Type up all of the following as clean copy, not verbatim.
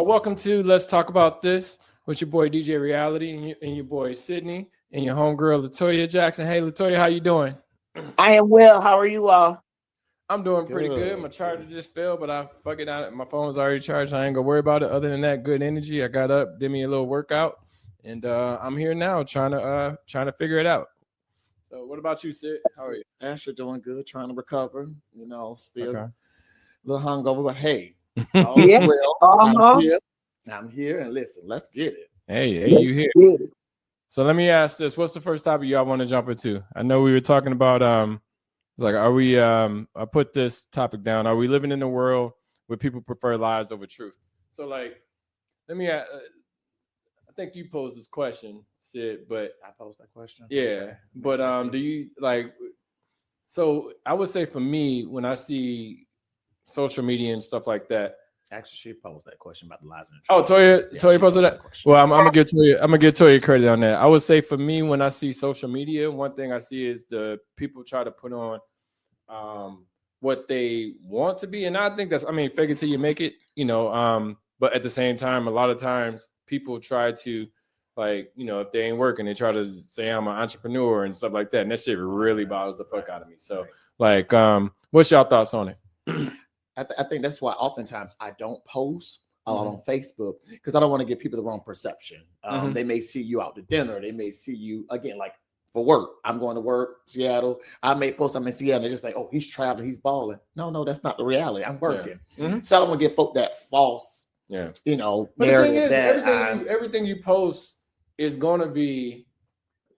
Welcome to Let's Talk About This with your boy DJ Reality and your boy Sydney and your homegirl Latoya Jackson. Hey Latoya, how you doing? I am well. How are you all? I'm doing pretty good. My charger just fell, but I fuck it out. My phone's already charged. I ain't gonna worry about it. Other than that, good energy. I got up, did me a little workout, and I'm here now trying to figure it out. So, what about you, Sid? How are you? Asher doing good, trying to recover. Still Okay. a little hungover, but hey, Yeah. well. Uh-huh. I'm here, and listen, let's get it. Hey, you here? Yeah. So let me ask this: what's the first topic y'all want to jump into? I know we were talking about it's like, are we? I put this topic down. Are we living in a world where people prefer lies over truth? So like, let me. I think you posed this question, Sid, but I posed that question. yeah, but do you like? So I would say for me, when I see social media and stuff like that. Actually, she posed that question about the lies and the Oh, truth. Toya posted that. Well, I'm gonna give Toya credit on that. I would say for me, when I see social media, one thing I see is the people try to put on what they want to be, and I think fake it till you make it, but at the same time, a lot of times people try to, like, if they ain't working, they try to say I'm an entrepreneur and stuff like that, and that shit really bothers the fuck out of me. So, like, what's y'all thoughts on it? I think that's why oftentimes I don't post a lot on Facebook, because I don't want to give people the wrong perception. They may see you out to dinner. They may see you, again, like for work. I'm going to work, Seattle. I may post I'm in Seattle. They're just like, oh, he's traveling, he's balling. No, that's not the reality. I'm working. Yeah. So I don't want to give folk that false, but narrative. The thing is, everything you post is going to be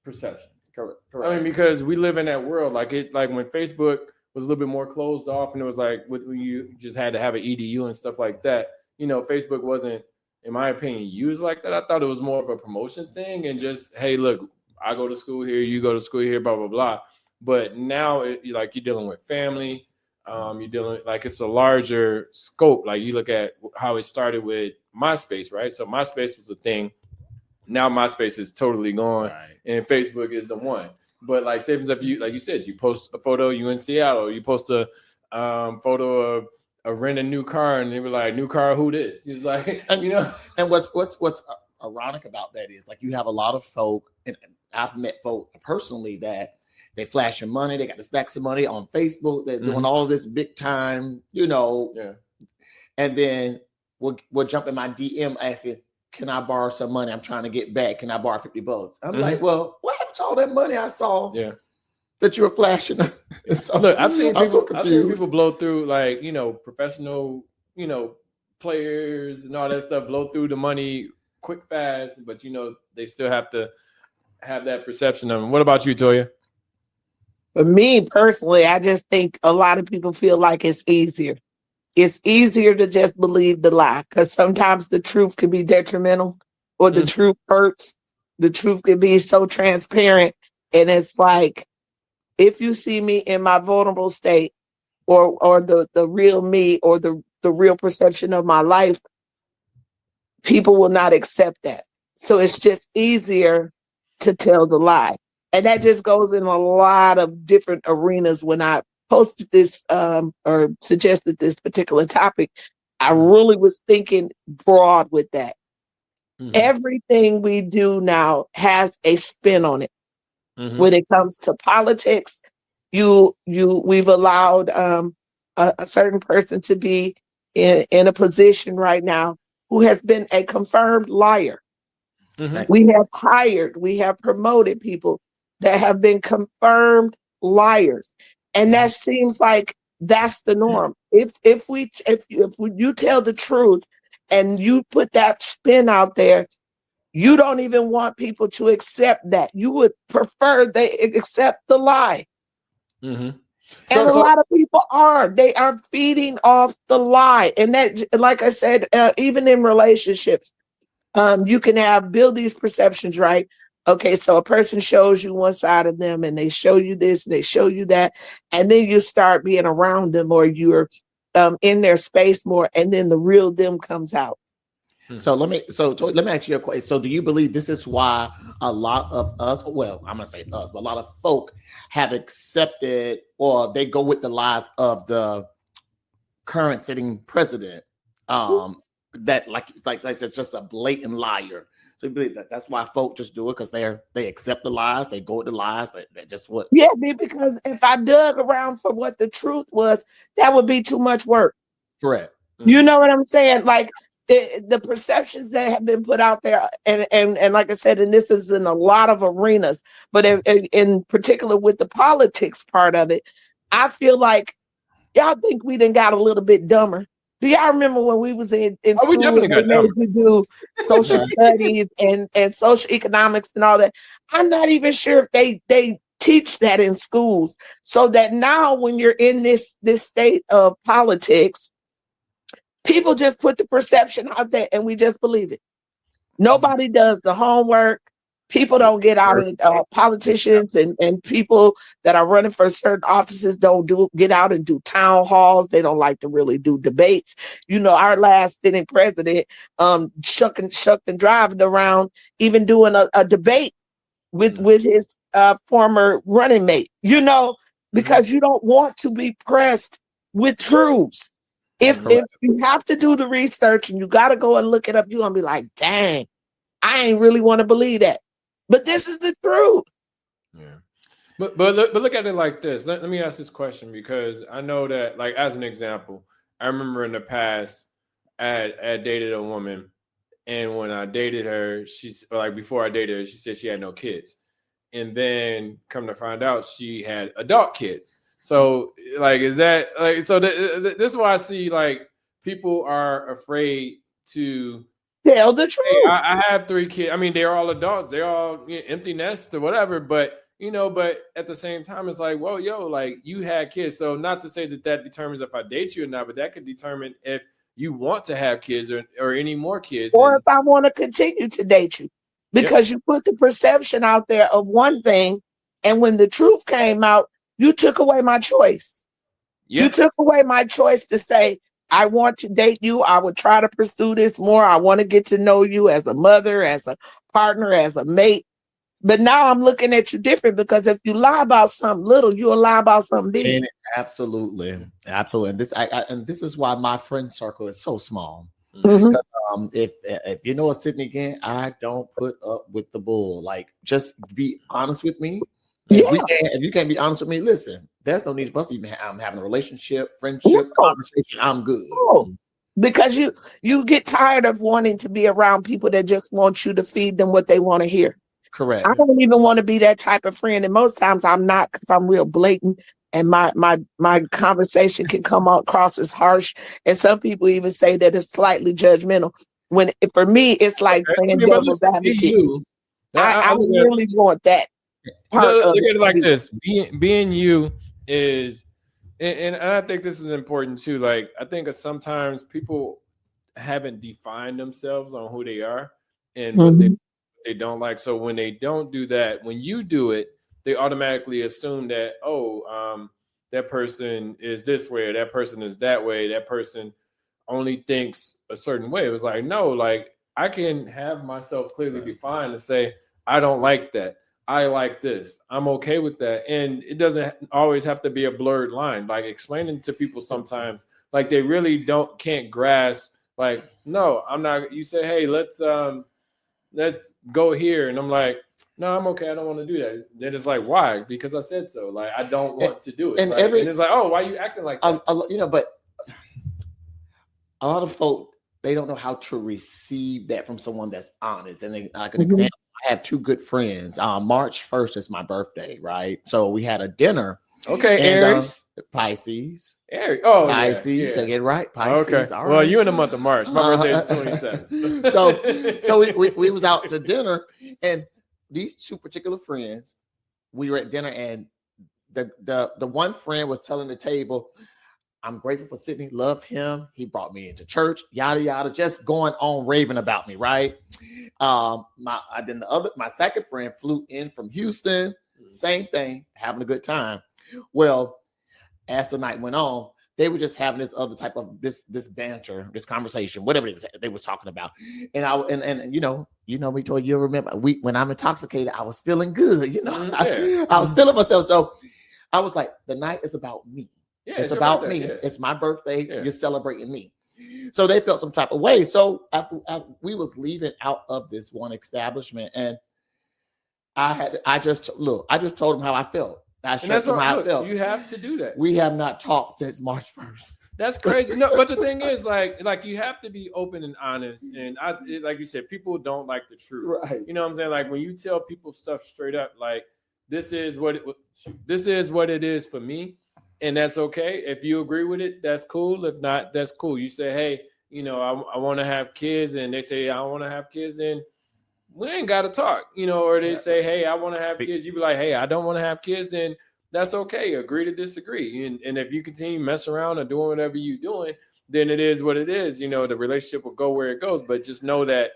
perception. Correct. I mean, because we live in that world. Like when Facebook was a little bit more closed off, and it was like when you just had to have an EDU and stuff like that. Facebook wasn't, in my opinion, used like that. I thought it was more of a promotion thing, and just, hey, look, I go to school here, you go to school here, blah blah blah. But now, you're dealing with family. You're dealing, like, it's a larger scope. Like, you look at how it started with MySpace, right? So MySpace was a thing. Now MySpace is totally gone, and Facebook is the one. But like, say for example, like you said, you post a photo, you in Seattle, you post a photo of rent a new car, and they were like, "New car, who this?" He's like, And what's ironic about that is, like, you have a lot of folk, and I've met folk personally that they flash your money, they got the stacks of money on Facebook, they're doing all of this big time, and then we'll jump in my DM asking, can I borrow some money? I'm trying to get back. Can I borrow $50? I'm like, well, what happened to all that money I saw that you were flashing? So, look, I've seen people blow through, like, professional, players and all that stuff, blow through the money quick, fast, but they still have to have that perception of them. What about you, Toya? For me personally, I just think a lot of people feel like it's easier. It's easier to just believe the lie, because sometimes the truth can be detrimental, or the truth hurts. The truth can be so transparent. And it's like, if you see me in my vulnerable state, or the real me, or the real perception of my life, people will not accept that. So it's just easier to tell the lie. And that just goes in a lot of different arenas. When I posted this or suggested this particular topic, I really was thinking broad with that. Everything we do now has a spin on it. When it comes to politics, we've allowed a certain person to be in a position right now who has been a confirmed liar. We have promoted people that have been confirmed liars. And that seems like that's the norm. If you tell the truth and you put that spin out there, you don't even want people to accept that. You would prefer they accept the lie. And a lot of people they are feeding off the lie. And that, like I said, even in relationships, you can build these perceptions, right? Okay, so a person shows you one side of them, and they show you this, and they show you that, and then you start being around them, or you're in their space more, and then the real them comes out. So let me ask you a question. So do you believe this is why a lot of us, well, I'm gonna say us, but a lot of folk have accepted, or they go with the lies of the current sitting president, that like I said, just a blatant liar. So you believe that that's why folk just do it because they accept the lies, they go with the lies, they just what. Yeah, because if I dug around for what the truth was, that would be too much work. Correct. You know what I'm saying? Like the perceptions that have been put out there, and like I said, and this is in a lot of arenas, but in particular with the politics part of it, I feel like y'all think we done got a little bit dumber. Do y'all remember when we was in school and they made you do social studies and social economics and all that? I'm not even sure if they teach that in schools. So that now when you're in this state of politics, people just put the perception out there and we just believe it. Nobody does the homework. People don't get out and politicians and people that are running for certain offices don't get out and do town halls. They don't like to really do debates. You know, our last sitting president shucked and driving around, even doing a debate with his former running mate, you know, because you don't want to be pressed with truths. If you have to do the research and you got to go and look it up, you're going to be like, dang, I ain't really want to believe that. But this is the truth. Yeah. But look at it like this. Let me ask this question, because I know that, like, as an example, I remember in the past I dated a woman, and when I dated her, before I dated her, she said she had no kids. And then come to find out she had adult kids. So like, is that like, so this is why I see like people are afraid to tell the truth. Hey, I have 3 kids. I mean, they're all adults. They're all empty nest or whatever. But, but at the same time, it's like, well, like you had kids. So not to say that determines if I date you or not, but that could determine if you want to have kids or any more kids. Or if I want to continue to date you. Because you put the perception out there of one thing. And when the truth came out, you took away my choice. Yep. You took away my choice to say, I want to date you. I would try to pursue this more. I want to get to know you as a mother, as a partner, as a mate. But now I'm looking at you different, because if you lie about something little, you'll lie about something big. Absolutely. And this is why my friend circle is so small. Mm-hmm. If you know a Sydney again, I don't put up with the bull. Like, just be honest with me. If you can't be honest with me, listen, there's no need for us even having a relationship, friendship, conversation. I'm good. Because you get tired of wanting to be around people that just want you to feed them what they want to hear. Correct. I don't even want to be that type of friend, and most times I'm not, because I'm real blatant, and my conversation can come across as harsh, and some people even say that it's slightly judgmental. When for me, it's like playing devil's advocate. I really want that. Look at it like this: being you is, and I think this is important too. Like, I think sometimes people haven't defined themselves on who they are and what they don't like. So when they don't do that, when you do it, they automatically assume that that person is this way, or that person is that way. That person only thinks a certain way. It was like, no, like I can have myself clearly defined and say, I don't like that. I like this. I'm okay with that. And it doesn't always have to be a blurred line. Like, explaining to people sometimes, like, they really can't grasp, like, no, I'm not. You say, hey, let's go here. And I'm like, no, I'm okay. I don't want to do that. Then it's like, why? Because I said so. Like, I don't want to do it. And, right? And it's like, oh, why are you acting like that? But a lot of folk, they don't know how to receive that from someone that's honest. And like an example, I have 2 good friends. March 1st is my birthday, right? So we had a dinner. Okay, Aries. Pisces. Aries. Oh, Pisces. So get right. Pisces. Okay. All right. Well, you in the month of March. My birthday is 27. So we was out to dinner, and these 2 particular friends, we were at dinner, and the one friend was telling the table, I'm grateful for Sydney, love him. He brought me into church, yada, yada, just going on raving about me, right? My second friend flew in from Houston, same thing, having a good time. Well, as the night went on, they were just having this other type of this banter, this conversation, whatever it was they were talking about. And you know me, Toy, you remember when I'm intoxicated, I was feeling good, I was feeling myself. So I was like, the night is about me. Yeah, it's about me. Yeah. It's my birthday. Yeah. You're celebrating me. So they felt some type of way. So after we was leaving out of this one establishment, and I just told them how I felt. I And showed that's them what, how I look, felt. you have to do that. We have not talked since March 1st. That's crazy. No, but the thing is, like you have to be open and honest. And like you said, people don't like the truth. Right. You know what I'm saying? Like when you tell people stuff straight up, like this is what it is for me, and that's okay. If you agree with it, that's cool. If not, that's cool. You say, hey, you know, I want to have kids, and they say I don't want to have kids, then we ain't got to talk. You know, or they say, hey, I want to have kids. You be like, hey, I don't want to have kids, then that's okay. Agree to disagree. And if you continue messing around or doing whatever you're doing, then it is what it is. You know, the relationship will go where it goes. But just know that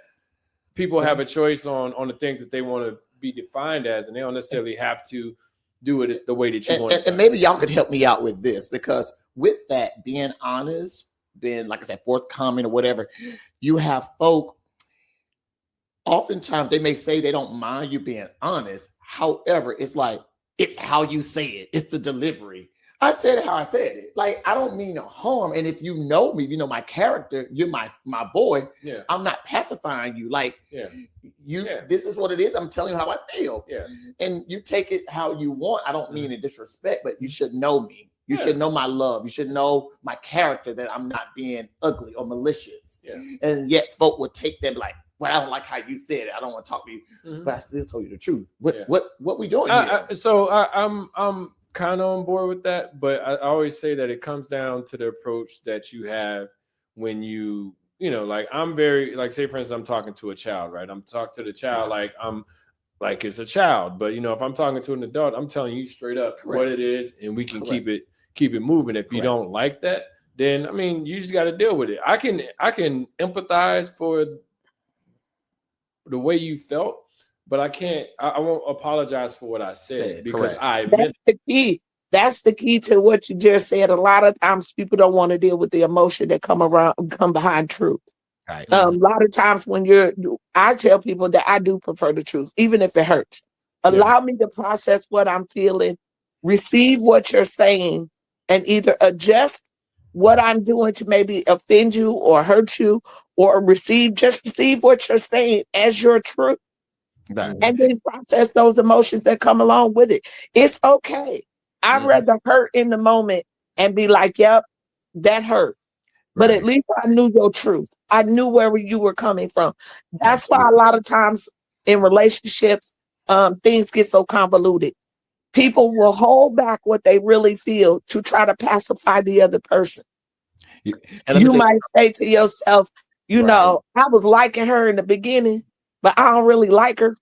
people have a choice on the things that they want to be defined as, and they don't necessarily have to do it the way that you want it. And maybe y'all could help me out with this, because with that, being honest, being, like I said, forthcoming or whatever, you have folk, oftentimes they may say they don't mind you being honest. However, it's like, it's how you say it. It's the delivery. I said it how I said it. Like, I don't mean no harm. And if you know me, if you know my character, you're my boy. Yeah. I'm not pacifying you. Like, this is what it is. I'm telling you how I feel. Yeah. And you take it how you want. I don't mean in disrespect, but you should know me. You should know my love. You should know my character, that I'm not being ugly or malicious. Yeah. And yet folk would take them like, well, I don't like how you said it. I don't want to talk to you. Mm-hmm. But I still told you the truth. What we doing here? I'm kind of on board with that, but I always say that it comes down to the approach that you have when you know, like I'm very, like, say for instance, I'm talking to a child, right? I'm talking to the child like I'm like it's a child, but you know, if I'm talking to an adult, I'm telling you straight up what it is, and we can keep it moving. If you don't like that, then I mean, you just got to deal with it. I can empathize for the way you felt, but I won't apologize for what I said because I admit that's the key. That's the key to what you just said. A lot of times people don't want to deal with the emotion that come behind truth. Right. A lot of times when I tell people that I do prefer the truth, even if it hurts. Allow me to process what I'm feeling, receive what you're saying, and either adjust what I'm doing to maybe offend you or hurt you, or receive what you're saying as your truth. Right. And then process those emotions that come along with it. It's okay. I'd rather hurt in the moment and be like, yep, that hurt. But at least I knew your truth. I knew where you were coming from. That's why a lot of times in relationships, things get so convoluted. People will hold back what they really feel to try to pacify the other person. You might say to yourself, you know, I was liking her in the beginning, but I don't really like her.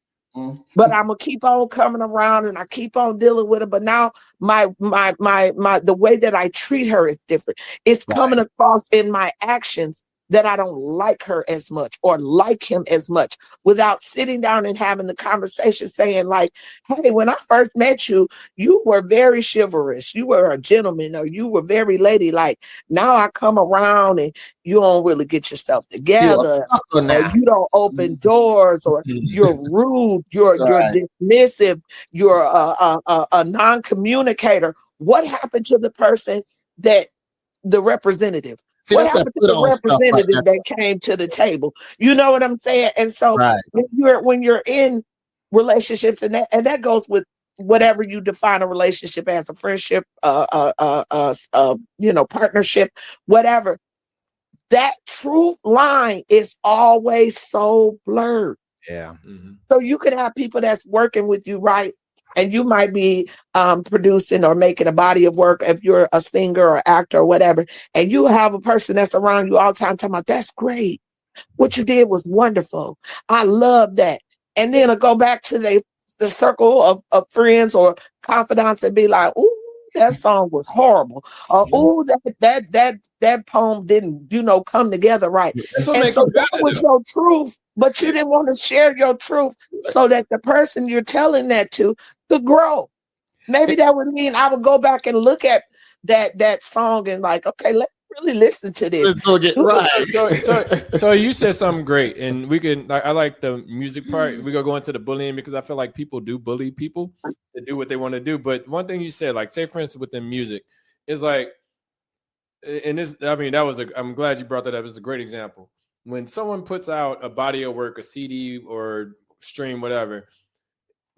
But I'm gonna keep on coming around and I keep on dealing with her. But now my the way that I treat her is different. It's coming across in my actions that I don't like her as much or like him as much, without sitting down and having the conversation saying like, hey, when I first met you, you were very chivalrous. You were a gentleman, or you were very ladylike. Now I come around and you don't really get yourself together. Or you don't open doors, or you're rude, you're dismissive, you're a non-communicator. What happened to the person the representative? See, what happened to the representative that came to the table? You know what I'm saying? And so when you're in relationships, and that goes with whatever you define a relationship as, a friendship, partnership, whatever. That truth line is always so blurred. Yeah. So you could have people that's working with you, right? And you might be producing or making a body of work if you're a singer or actor or whatever. And you have a person that's around you all the time talking about, that's great. What you did was wonderful. I love that. And then I'll go back to the circle of friends or confidants and be like, ooh, that song was horrible. Oh, that poem didn't, come together right. And so that was your truth, but you didn't want to share your truth so that the person you're telling that to could grow. Maybe that would mean I would go back and look at that song and like, okay, let's really listen to this. So you said something great, and we can. I like the music part. We go into the bullying because I feel like people do bully people to do what they want to do. But one thing you said, like say for instance within music, is like and this, I mean, I'm glad you brought that up. It's a great example. When someone puts out a body of work, a CD or stream, whatever,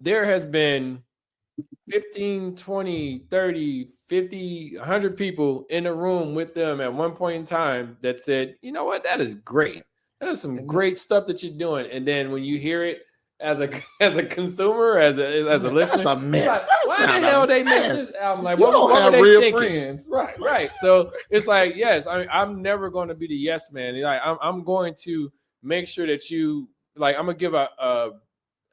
there has been 15, 20, 30, 50, 100 people in a room with them at one point in time that said, you know what, that is great. That is some great stuff that you're doing. And then when you hear it as a consumer, as a listener, that's a mess. like, why the hell they make this album? Like, You what don't have were they real thinking? friends, right? Right. So it's like, yes, I'm never going to be the yes man. Like, I'm going to make sure that you, like, I'm gonna give I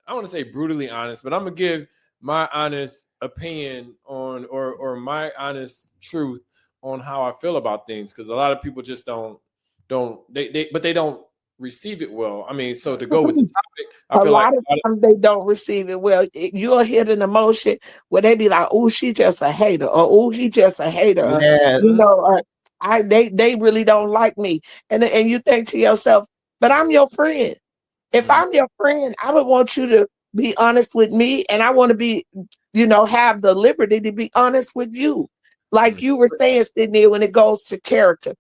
want to say brutally honest, but I'm gonna give my honest opinion on, or my honest truth on how I feel about things, because a lot of people just don't they don't receive it well. I mean, so to go with the topic, I A feel lot like of times they don't receive it well. You'll hit an emotion where they be like, "Oh, she just a hater," or "Oh, he just a hater." Yes. You know, they really don't like me, and you think to yourself, "But I'm your friend. If I'm your friend, I would want you to be honest with me, and I want to be, have the liberty to be honest with you." Like you were saying, Sydney, when it goes to character.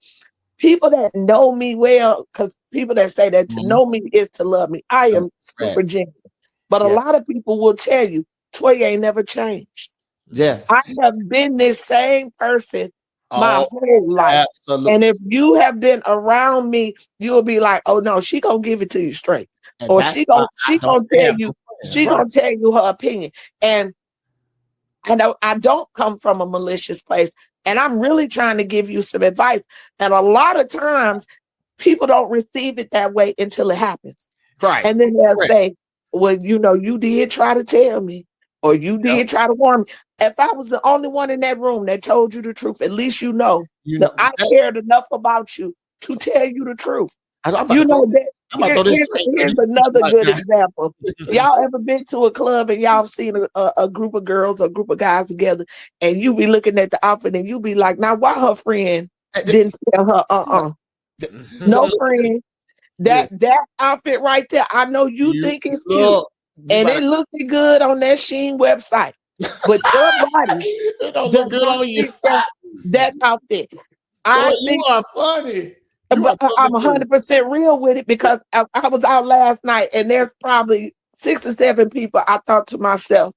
People that know me well, because people that say that to know me is to love me. I am super genuine. But a lot of people will tell you, Toya ain't never changed. Yes. I have been this same person my whole life. Absolutely. And if you have been around me, you'll be like, oh no, she gonna give it to you straight. And Or she gonna tell you her opinion. And I don't come from a malicious place. And I'm really trying to give you some advice. And a lot of times people don't receive it that way until it happens. Right. And then they'll say, well, you did try to tell me, or you did try to warn me. If I was the only one in that room that told you the truth, at least that I cared enough about you to tell you the truth. Here's another good example. Y'all ever been to a club and y'all seen a group of girls or a group of guys together, and you be looking at the outfit and you be like, now why her friend didn't tell her no friend, that outfit right there, I know you think it's cute and it looked good on that Shein website, but your body it don't look good on you. That outfit. You are funny. But I'm 100% real with it, because I was out last night and there's probably 6 or 7 people. I thought to myself,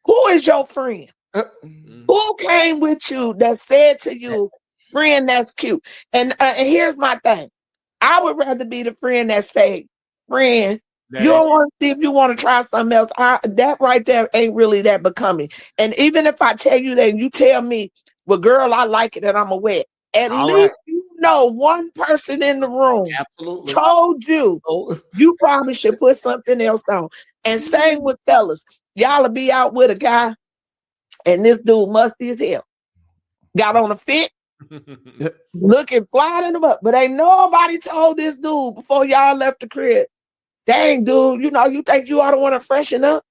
who is your friend? Who came with you that said to you, friend, that's cute? And here's my thing. I would rather be the friend that say, friend, you don't want to see if you want to try something else. That right there ain't really that becoming. And even if I tell you that, you tell me, well, girl, I like it and I'm aware. At least one person in the room told you you probably should put something else on. And same with fellas. Y'all will be out with a guy and this dude musty as hell. Got on a fit, looking fly in the butt, but ain't nobody told this dude before y'all left the crib, dang dude, you think you ought to want to freshen up?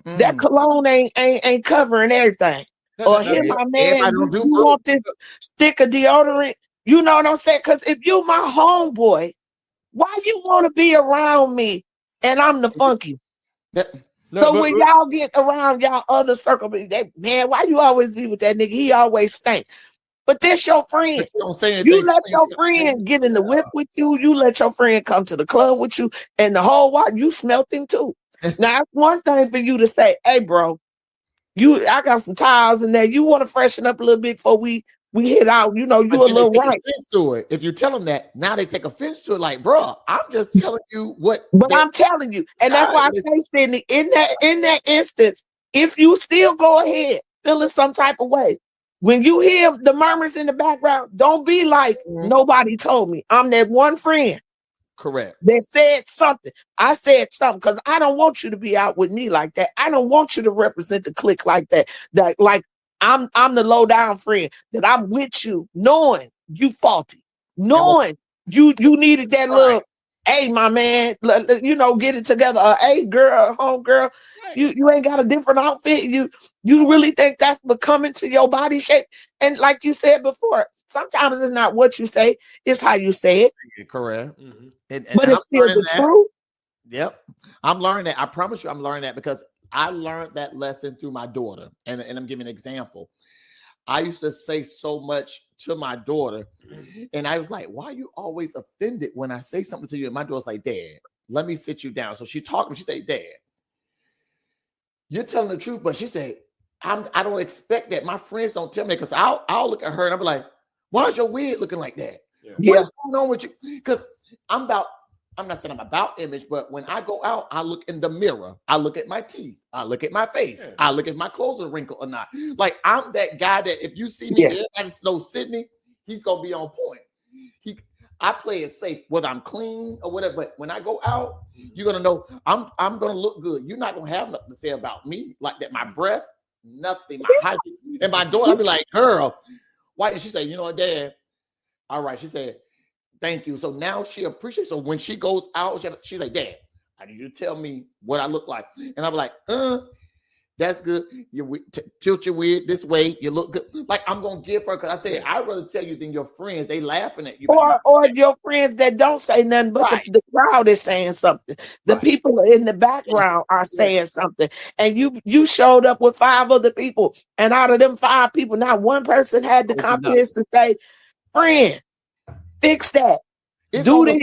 That cologne ain't covering everything. Or here, my man, you want this stick of deodorant? You know what I'm saying? Because if you my homeboy, why you want to be around me and I'm the funky? When y'all get around y'all other circle, man, why you always be with that nigga? He always stink. But that's your friend. You let your friend get in the whip with you. You let your friend come to the club with you, and the whole while you smelt him too. Now, it's one thing for you to say, hey, bro, I got some towels in there. You want to freshen up a little bit before we hit out, you a little right. To it. If you tell them that, now they take offense to it. Like, bro, I'm just telling you what. But I'm telling you, and that's why I say, Sydney, in that instance, if you still go ahead feeling some type of way, when you hear the murmurs in the background, don't be like, nobody told me. I'm that one friend. Correct. That said something. I said something because I don't want you to be out with me like that. I don't want you to represent the clique like that. That like I'm the low down friend that I'm with you, knowing you faulty, knowing you needed that little, hey, my man, get it together. Hey, girl, home girl, you ain't got a different outfit. You really think that's becoming to your body shape? And like you said before, sometimes it's not what you say, it's how you say it. Correct. But it's still the truth. Yep. I'm learning that. I promise you I'm learning that because I learned that lesson through my daughter. And I'm giving an example. I used to say so much to my daughter, and I was like, "Why are you always offended when I say something to you?" And my daughter's like, "Dad, let me sit you down." So she talked to me. She said, "Dad, you're telling the truth," but she said, I don't expect that. My friends don't tell me because I'll look at her and I'll be like, "Why is your wig looking like that? What is going on with you?" Because I'm not saying I'm about image, but when I go out, I look in the mirror. I look at my teeth. I look at my face. I look if my clothes are wrinkled or not. Like, I'm that guy that if you see me, everybody knows Sydney, he's gonna be on point. I play it safe, whether I'm clean or whatever. But when I go out, you're gonna know I'm gonna look good. You're not gonna have nothing to say about me like that. My breath, nothing. My hygiene. And my daughter, I'll be like, "Girl, why?" And she say, "You know what, Dad? All right." She said, "Thank you." So now she appreciates. So when she goes out, she's like, "Dad, I need you to tell me what I look like." And I'm like, "That's good. You tilt your wig this way. You look good." Like, I'm gonna give her, because I said, "I'd rather tell you than your friends. They laughing at you." Or your friends that don't say nothing, but the crowd is saying something. The people in the background are saying something. And you showed up with 5 other people. And out of them 5 people, not one person had the confidence to say, "Friend, fix that. It's Do this.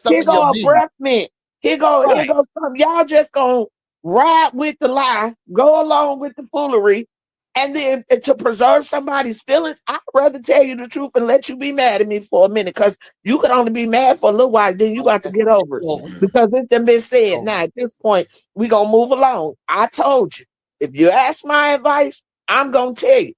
Here go a breath mint. Here go something." Y'all just gonna ride with the lie, go along with the foolery, and then to preserve somebody's feelings. I'd rather tell you the truth and let you be mad at me for a minute, because you can only be mad for a little while, then you got to get over it. Because it's been said. Now at this point, we gonna move along. I told you, if you ask my advice, I'm gonna tell you.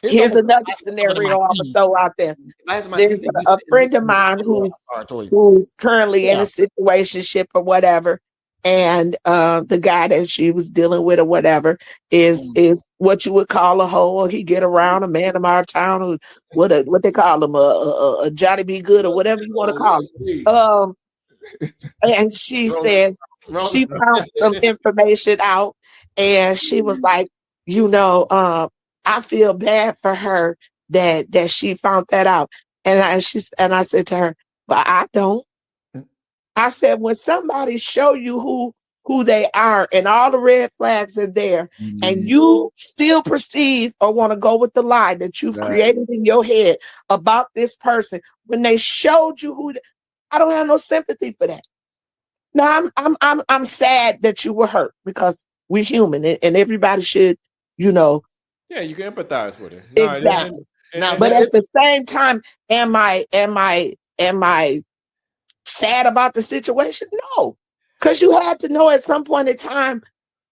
Here's another scenario I'm gonna throw out there. There's a friend of mine who's currently in a situationship or whatever, and the guy that she was dealing with or whatever is what you would call a hoe, or he get around a man of our town who what they call him a Johnny B. Good or whatever you want to call him. And she says she found some information out, and she was like, I feel bad for her that she found that out. And I said to her, "But I don't." I said, when somebody show you who they are and all the red flags are there, and you still perceive or want to go with the lie that you've created in your head about this person, when they showed you I don't have no sympathy for that. Now I'm sad that you were hurt, because we're human and everybody should, Yeah, you can empathize with it. Exactly. But at the same time, am I sad about the situation? No, because you had to know at some point in time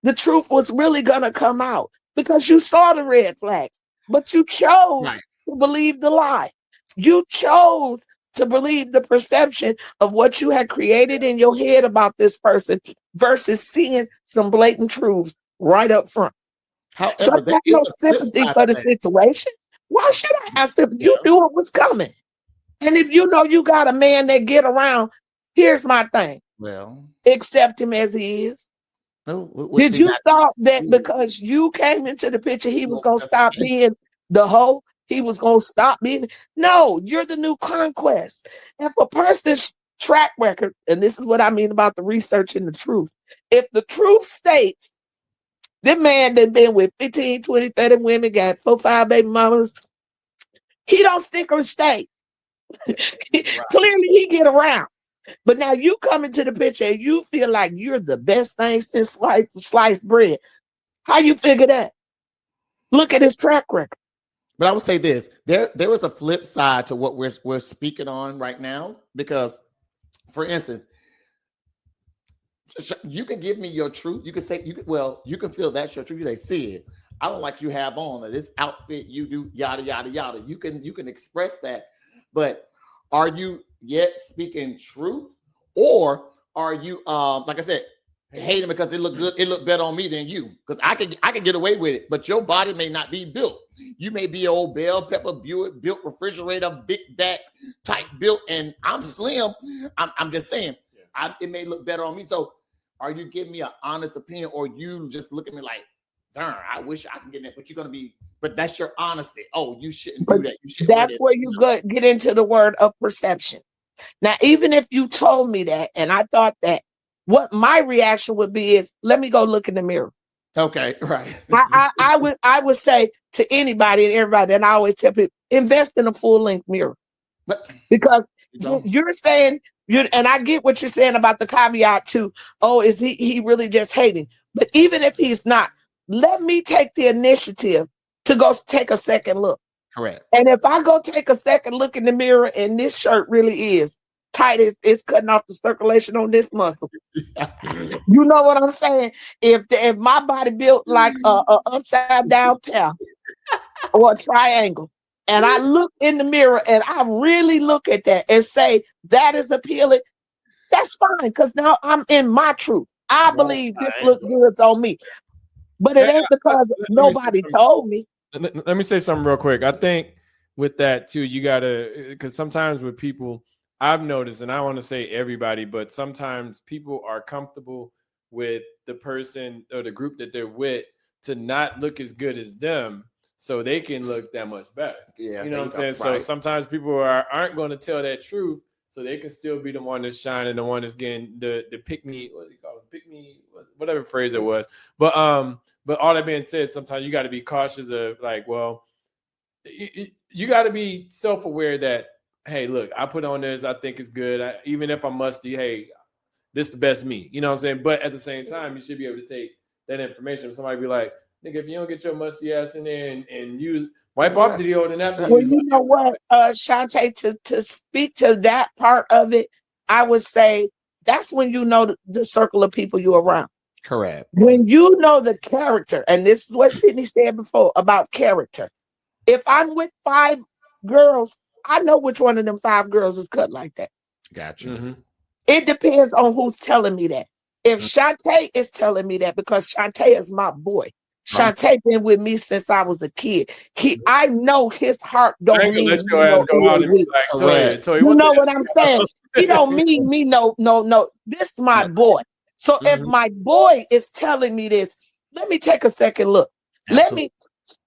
the truth was really gonna come out, because you saw the red flags, but you chose to believe the lie. You chose to believe the perception of what you had created in your head about this person versus seeing some blatant truths right up front. However, so I have no sympathy for the situation. Why should I have sympathy? You knew it was coming. And if you know you got a man that get around, here's my thing. Well, accept him as he is. Did you thought that because you came into the picture, he was going to stop being the hoe? He was going to stop being? No, you're the new conquest. If a person's track record, and this is what I mean about the research and the truth, if the truth states this man that been with 15, 20, 30 women, got 4, 5 baby mamas, he don't stick or stay. Clearly he get around. But now you come into the picture and you feel like you're the best thing since sliced bread. How you figure that? Look at his track record. But I would say this: there is a flip side to what we're speaking on right now, because, for instance, you can give me your truth. You can say you can feel that's your truth. You say, "Sid, I don't like you have on this outfit. You do yada yada yada." You can express that, but are you yet speaking truth, or are you like I said, hating because it looked good, it looked better on me than you? Because I can get away with it, but your body may not be built. You may be old Bell Pepper Buick built refrigerator, big back type built, and I'm slim. I'm just saying, it may look better on me. So are you giving me an honest opinion, or you just look at me like, darn, I wish I can get that, but you're gonna be, but that's your honesty. Oh, you shouldn't do that. You shouldn't. That's where you get into the word of perception. Now, even if you told me that and I thought that, what my reaction would be is, let me go look in the mirror. Okay, right. I would say, to anybody and everybody, and I always tell people, invest in a full length mirror. But Because you don't. you're saying and I get what you're saying about the caveat too. Oh, is he really just hating? But even if he's not, let me take the initiative to go take a second look. Correct. And if I go take a second look in the mirror and this shirt really is tight, it's cutting off the circulation on this muscle. You know what I'm saying? If my body built like a upside down pear or a triangle, and I look in the mirror and I really look at that and say that is appealing, that's fine, because now I'm in my truth. I believe this looks good on me. But it ain't because nobody told me. Let me say something real quick. I think with that too, you gotta, because sometimes with people, I've noticed, and I want to say everybody, but sometimes people are comfortable with the person or the group that they're with to not look as good as them, so they can look that much better. Yeah, you know what I'm saying? Right. So sometimes people aren't going to tell that truth, so they can still be the one that's shining, the one that's getting the pick me, what do you call it? Pick me, whatever phrase it was. But all that being said, sometimes you got to be cautious of like, well, you got to be self-aware that, hey, look, I put on this, I think it's good. Even if I'm musty, hey, this is the best me. You know what I'm saying? But at the same time, you should be able to take that information. If somebody be like, nigga, if you don't get your musty ass in there and wipe off the deodorant after. Well, you know what, Shantae, to speak to that part of it, I would say that's when you know the circle of people you're around. Correct. When you know the character, and this is what Sydney said before about character. If I'm with 5 girls, I know which one of them 5 girls is cut like that. Gotcha. Mm-hmm. It depends on who's telling me that. If Shantae is telling me that, because Shantae is my boy. Shantae been with me since I was a kid. I know his heart don't mean let your ass go out and be like, Toy, you know what I'm saying? He don't mean me no. This is my boy. So if my boy is telling me this, let me take a second look. Absolutely.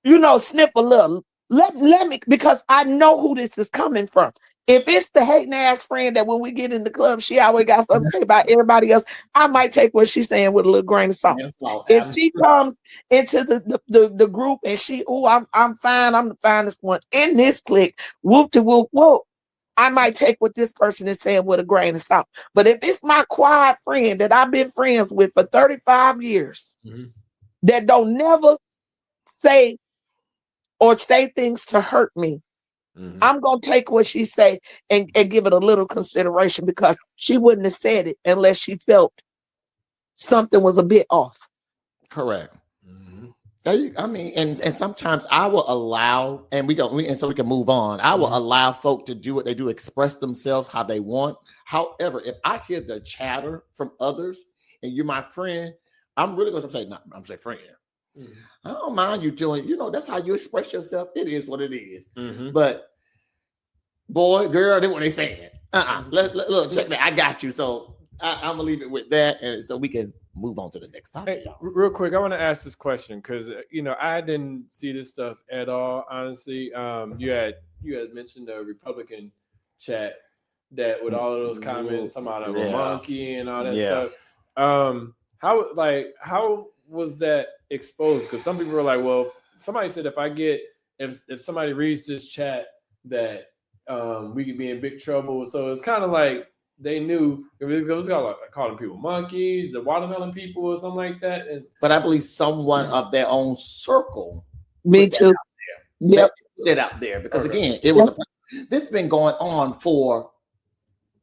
Let me, sniff a little. Let me, because I know who this is coming from. If it's the hating ass friend that when we get in the club, she always got something to say about everybody else, I might take what she's saying with a little grain of salt. If she comes into the group and I'm fine, I'm the finest one in this clique, whoop de whoop whoop, I might take what this person is saying with a grain of salt. But if it's my quiet friend that I've been friends with for 35 years, that don't never say or say things to hurt me, I'm going to take what she say and give it a little consideration, because she wouldn't have said it unless she felt something was a bit off. Correct. I mean, and sometimes I will allow, and so we can move on. I will allow folk to do what they do, express themselves how they want. However, if I hear the chatter from others and you're my friend, I'm really going to say, I'm saying friend. I don't mind you doing, that's how you express yourself. It is what it is. But boy, girl, that's what they saying. Look, check that. I got you. So I'm gonna leave it with that, and so we can move on to the next topic. Hey, real quick, I want to ask this question because I didn't see this stuff at all. Honestly, you had mentioned the Republican chat that with all of those comments, some out of a monkey and all that stuff. How was that exposed? Because some people were like, well, somebody said if somebody reads this chat that we could be in big trouble. So it's kind of like they knew it was calling people monkeys, the watermelon people or something like that. But I believe someone of their own circle. Me too. Yep. Put it out there because again, it was this has been going on for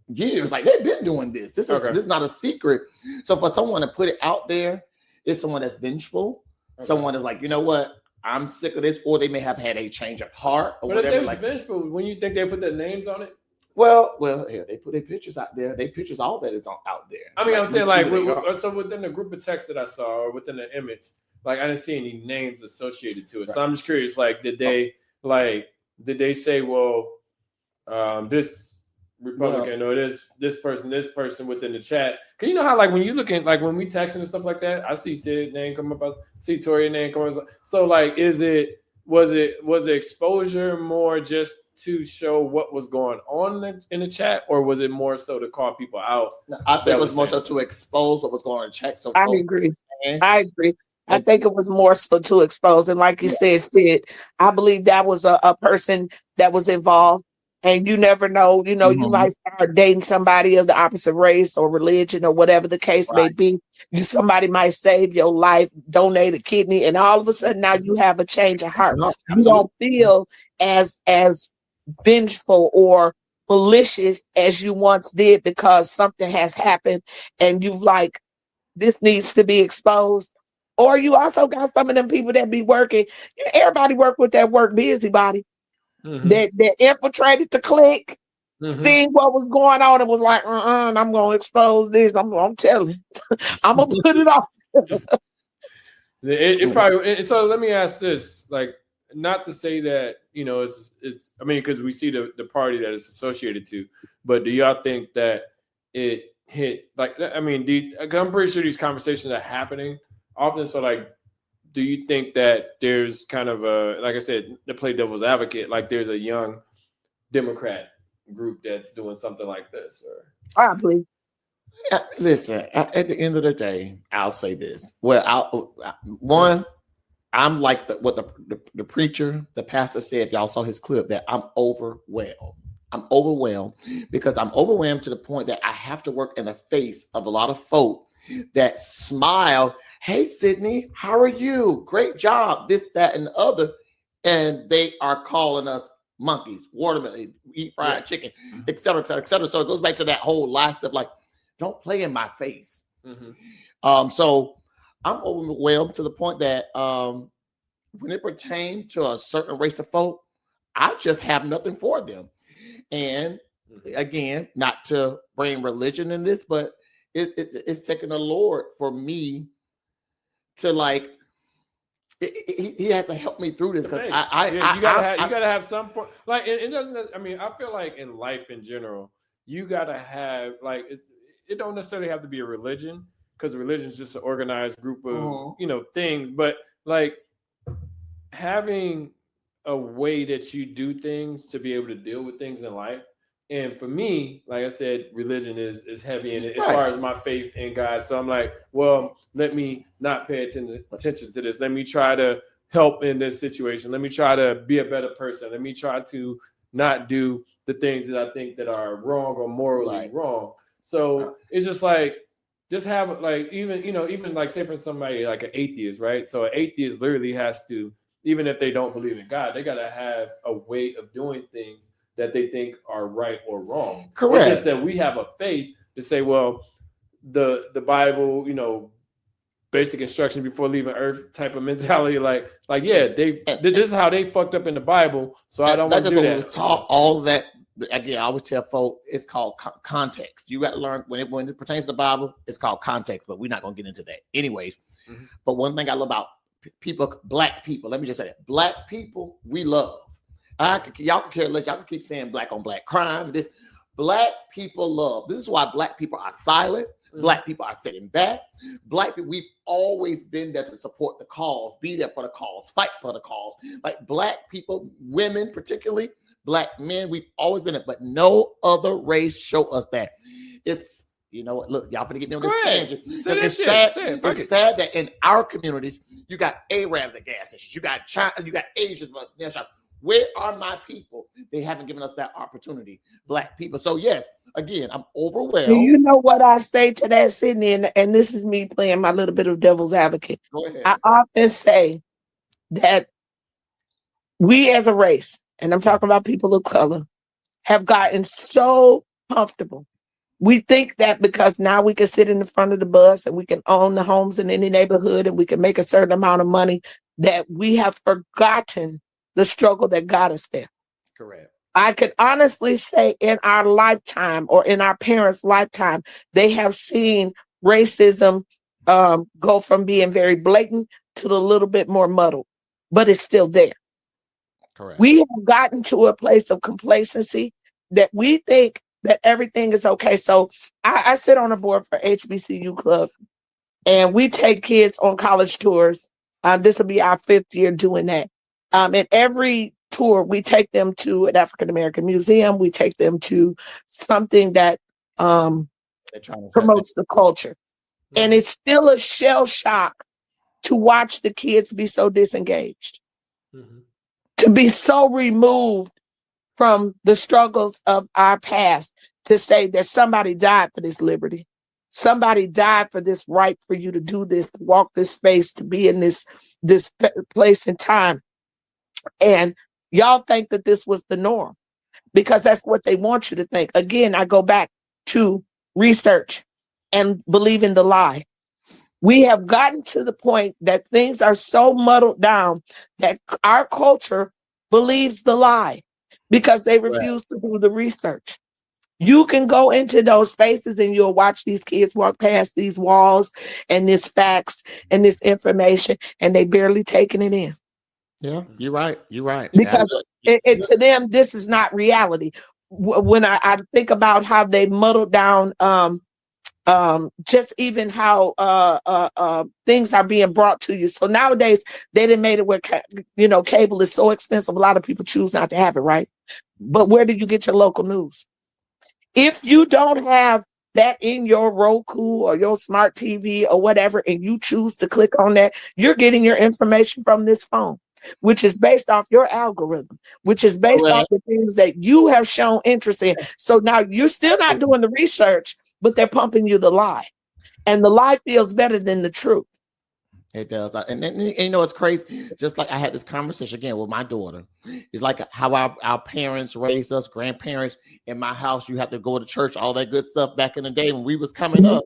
years. Like they've been doing this. This is not a secret. So for someone to put it out there, it's someone that's vengeful. Someone is like, you know what? I'm sick of this, or they may have had a change of heart or whatever. If they was vengeful, when you think they put their names on it? Well, yeah, they put their pictures out there. They pictures all that is out there. I mean, I'm saying so within the group of text that I saw or within the image, like I didn't see any names associated to it. So I'm just curious, like, did they say, well, this Republican or this person within the chat? Cause you know how like when you look at like when we texting and stuff like that, I see Sid name come up, I see Tori name come up. So like, was the exposure more just to show what was going on in the chat, or was it more so to call people out? No, I think it was more so to expose what was going on in the chat. So I agree. I think it was more so to expose. And like you said, Sid, I believe that was a person that was involved. And you never know, you Mhm. might start dating somebody of the opposite race or religion or whatever the case may be. Somebody might save your life, donate a kidney, and all of a sudden now you have a change of heart. No, You don't feel as vengeful or malicious as you once did because something has happened and you've like, this needs to be exposed. Or you also got some of them people that be working. Everybody work with that work busybody that infiltrated the clique, seeing what was going on, and was like, I'm gonna expose this. I'm telling you. I'm gonna put it off. It probably. So let me ask this: like, not to say that it's. I mean, because we see the party that it's associated to, but do y'all think that it hit? Like, I mean, I'm pretty sure these conversations are happening often. So, like, do you think that there's kind of a, like I said, to play devil's advocate, like there's a young Democrat group that's doing something like this? Or Probably. Listen, at the end of the day, I'll say this. Well, I'm like what the preacher, the pastor said, if y'all saw his clip, that I'm overwhelmed. I'm overwhelmed because I'm overwhelmed to the point that I have to work in the face of a lot of folk that smile. Hey, Sydney, how are you? Great job. This, that, and the other. And they are calling us monkeys, watermelon, eat fried chicken, et cetera, et cetera, et cetera. So it goes back to that whole lie stuff, like, don't play in my face. So I'm overwhelmed to the point that when it pertains to a certain race of folk, I just have nothing for them. And again, not to bring religion in this, but it's taking the Lord for me to like. He had to help me through this because you gotta have some form. Like it doesn't. I mean, I feel like in life in general, you gotta have like it don't necessarily have to be a religion because religion is just an organized group of things. But like having a way that you do things to be able to deal with things in life. And for me, like I said, religion is heavy in it as far as my faith in God. So I'm like, well, let me not pay attention to this. Let me try to help in this situation. Let me try to be a better person. Let me try to not do the things that I think that are wrong or morally wrong. So it's just like, just have like, even like say for somebody like an atheist, right? So an atheist literally has to, even if they don't believe in God, they got to have a way of doing things that they think are right or wrong. Correct. It's just that we have a faith to say, well, the Bible, basic instruction before leaving Earth type of mentality. Like this is how they fucked up in the Bible. So I don't want to do that. Was taught all that. Again, I always tell folks it's called context. You got to learn when it pertains to the Bible. It's called context, but we're not going to get into that, anyways. But one thing I love about people, black people. Let me just say that black people we love. Y'all can care less. Y'all can keep saying black on black crime. This black people love. This is why black people are silent. Black people are sitting back. Black people, we've always been there to support the cause, be there for the cause, fight for the cause. Like black people, women particularly, black men, we've always been there. But no other race show us that. It's, look, y'all finna get me on this tangent. It's sad that in our communities, you got Arabs at gas stations, you got China, you got Asians. Where are my people? They haven't given us that opportunity, black people. So yes, again, I'm overwhelmed. You know what I say to that, Sydney, and this is me playing my little bit of devil's advocate. Go ahead. I often say that we as a race, and I'm talking about people of color, have gotten so comfortable. We think that because now we can sit in the front of the bus and we can own the homes in any neighborhood and we can make a certain amount of money, that we have forgotten the struggle that got us there. Correct. I could honestly say in our lifetime or in our parents' lifetime, they have seen racism go from being very blatant to a little bit more muddled, but it's still there. Correct. We have gotten to a place of complacency that we think that everything is okay. So I sit on a board for HBCU Club, and we take kids on college tours. This will be our 5th year doing that. And every tour, we take them to an African American museum. We take them to something that promotes the culture. And it's still a shell shock to watch the kids be so disengaged, Mhm. to be so removed from the struggles of our past, to say that somebody died for this liberty. Somebody died for this right for you to do this, to walk this space, to be in this place and time. And y'all think that this was the norm because that's what they want you to think. Again, I go back to research and believing the lie. We have gotten to the point that things are so muddled down that our culture believes the lie because they refuse to do the research. You can go into those spaces and you'll watch these kids walk past these walls and this facts and this information, and they barely taking it in. Yeah, you're right. You're right. Because to them, this is not reality. When I think about how they muddled down just even how things are being brought to you. So nowadays they didn't made it where cable is so expensive. A lot of people choose not to have it, right? But where do you get your local news? If you don't have that in your Roku or your smart TV or whatever, and you choose to click on that, you're getting your information from this phone, which is based off your algorithm, which is based off the things that you have shown interest in. So now you're still not doing the research, but they're pumping you the lie. And the lie feels better than the truth. It does. And you know, it's crazy. Just like I had this conversation again with my daughter. It's like how our parents raised us, grandparents. In my house, you have to go to church, all that good stuff back in the day when we was coming up.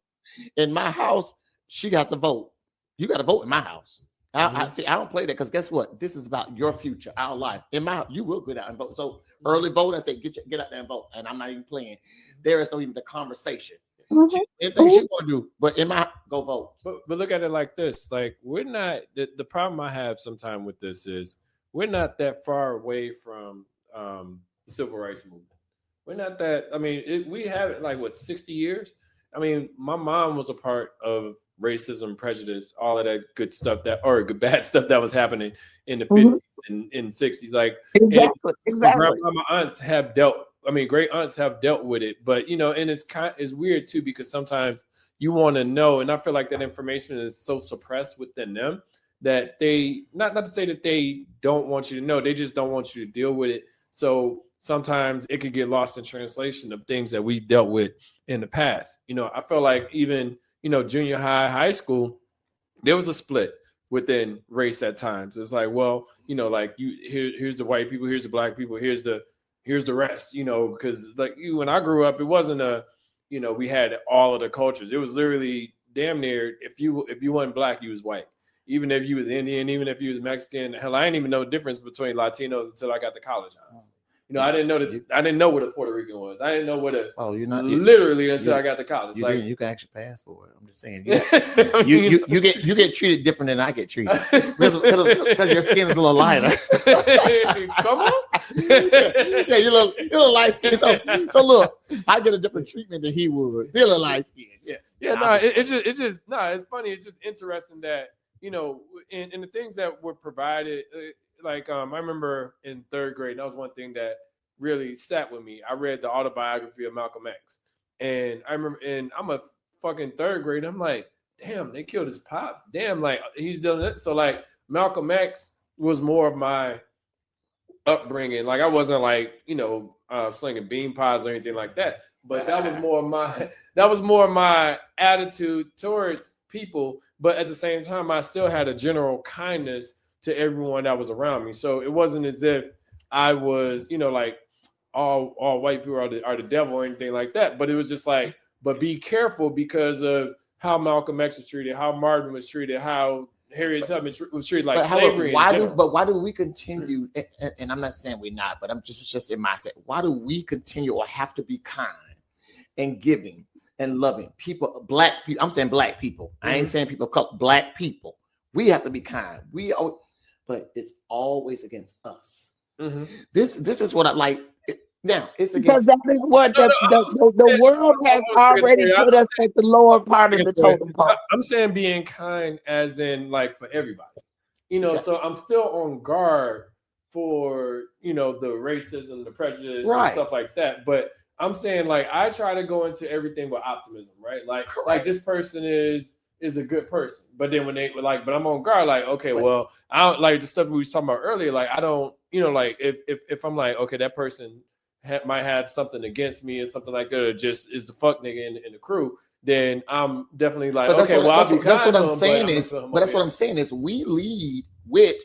In my house, she got to vote. You got to vote in my house. I don't play that because guess what? This is about your future, our life. In my house, you will get out and vote. So early vote, I say, get out there and vote. And I'm not even playing. There is no even the conversation. Anything she want to do, but in my go vote. But look at it like this: like we're not. The problem I have sometimes with this is we're not that far away from the civil rights movement. We're not that. I mean, we have it like what 60 years. I mean, my mom was a part of racism, prejudice, all of that good stuff bad stuff that was happening in the 50s and 60s. Like exactly. My aunts have dealt. I mean, great aunts have dealt with it, but and it's weird too because sometimes you want to know, and I feel like that information is so suppressed within them that they not to say that they don't want you to know, they just don't want you to deal with it. So sometimes it could get lost in translation of things that we dealt with in the past. I feel like even junior high school, there was a split within race at times. It's like, well, like here's the white people, here's the black people, here's the rest, because like when I grew up, it wasn't we had all of the cultures. It was literally damn near if you weren't black, you was white. Even if you was Indian, even if you was Mexican, hell, I didn't even know the difference between Latinos until I got to college. I didn't know what a Puerto Rican was. I didn't know what literally until I got to college. You can actually pass for it. I'm just saying. You get treated different than I get treated because your skin is a little lighter. Come on. Yeah, you're a little light skin. So look, I get a different treatment than he would. They're a little light skin. Yeah. It's funny. It's just interesting that in the things that were provided. Like I remember in third grade, that was one thing that really sat with me. I read the autobiography of Malcolm X, and I remember, and I'm a fucking third grade. I'm like, damn, they killed his pops. Damn, like he's doing it. So like Malcolm X was more of my upbringing. Like I wasn't like slinging bean pies or anything like that. But that was more of my attitude towards people. But at the same time, I still had a general kindness to everyone that was around me. So it wasn't as if I was, like all white people are the devil or anything like that. But it was just like, but be careful because of how Malcolm X was treated, how Martin was treated, how Harriet Tubman was treated like slavery. Why do we continue? And I'm not saying we're not, but it's just in my set. Why do we continue or have to be kind and giving and loving people? Black people. I'm saying black people. I ain't saying people called black people. We have to be kind. But it's always against us. Mm-hmm. This is what I like. Now it's because that is what the world has already put us at the lower part of the totem pole. I'm saying being kind, as in like for everybody. So I'm still on guard for the racism, the prejudice, and stuff like that. But I'm saying like I try to go into everything with optimism, right? Like this person is is a good person. But then when they were like, but I'm on guard, like, okay, But- well, I don't like the stuff we was talking about earlier. Like, I don't, like if I'm like, okay, that person might have something against me or something like that, or just is the fuck nigga in the crew, then I'm definitely like, But okay, well, I'll be that's kind what to I'm him, saying but is, I'm but that's what I'm saying is, we lead with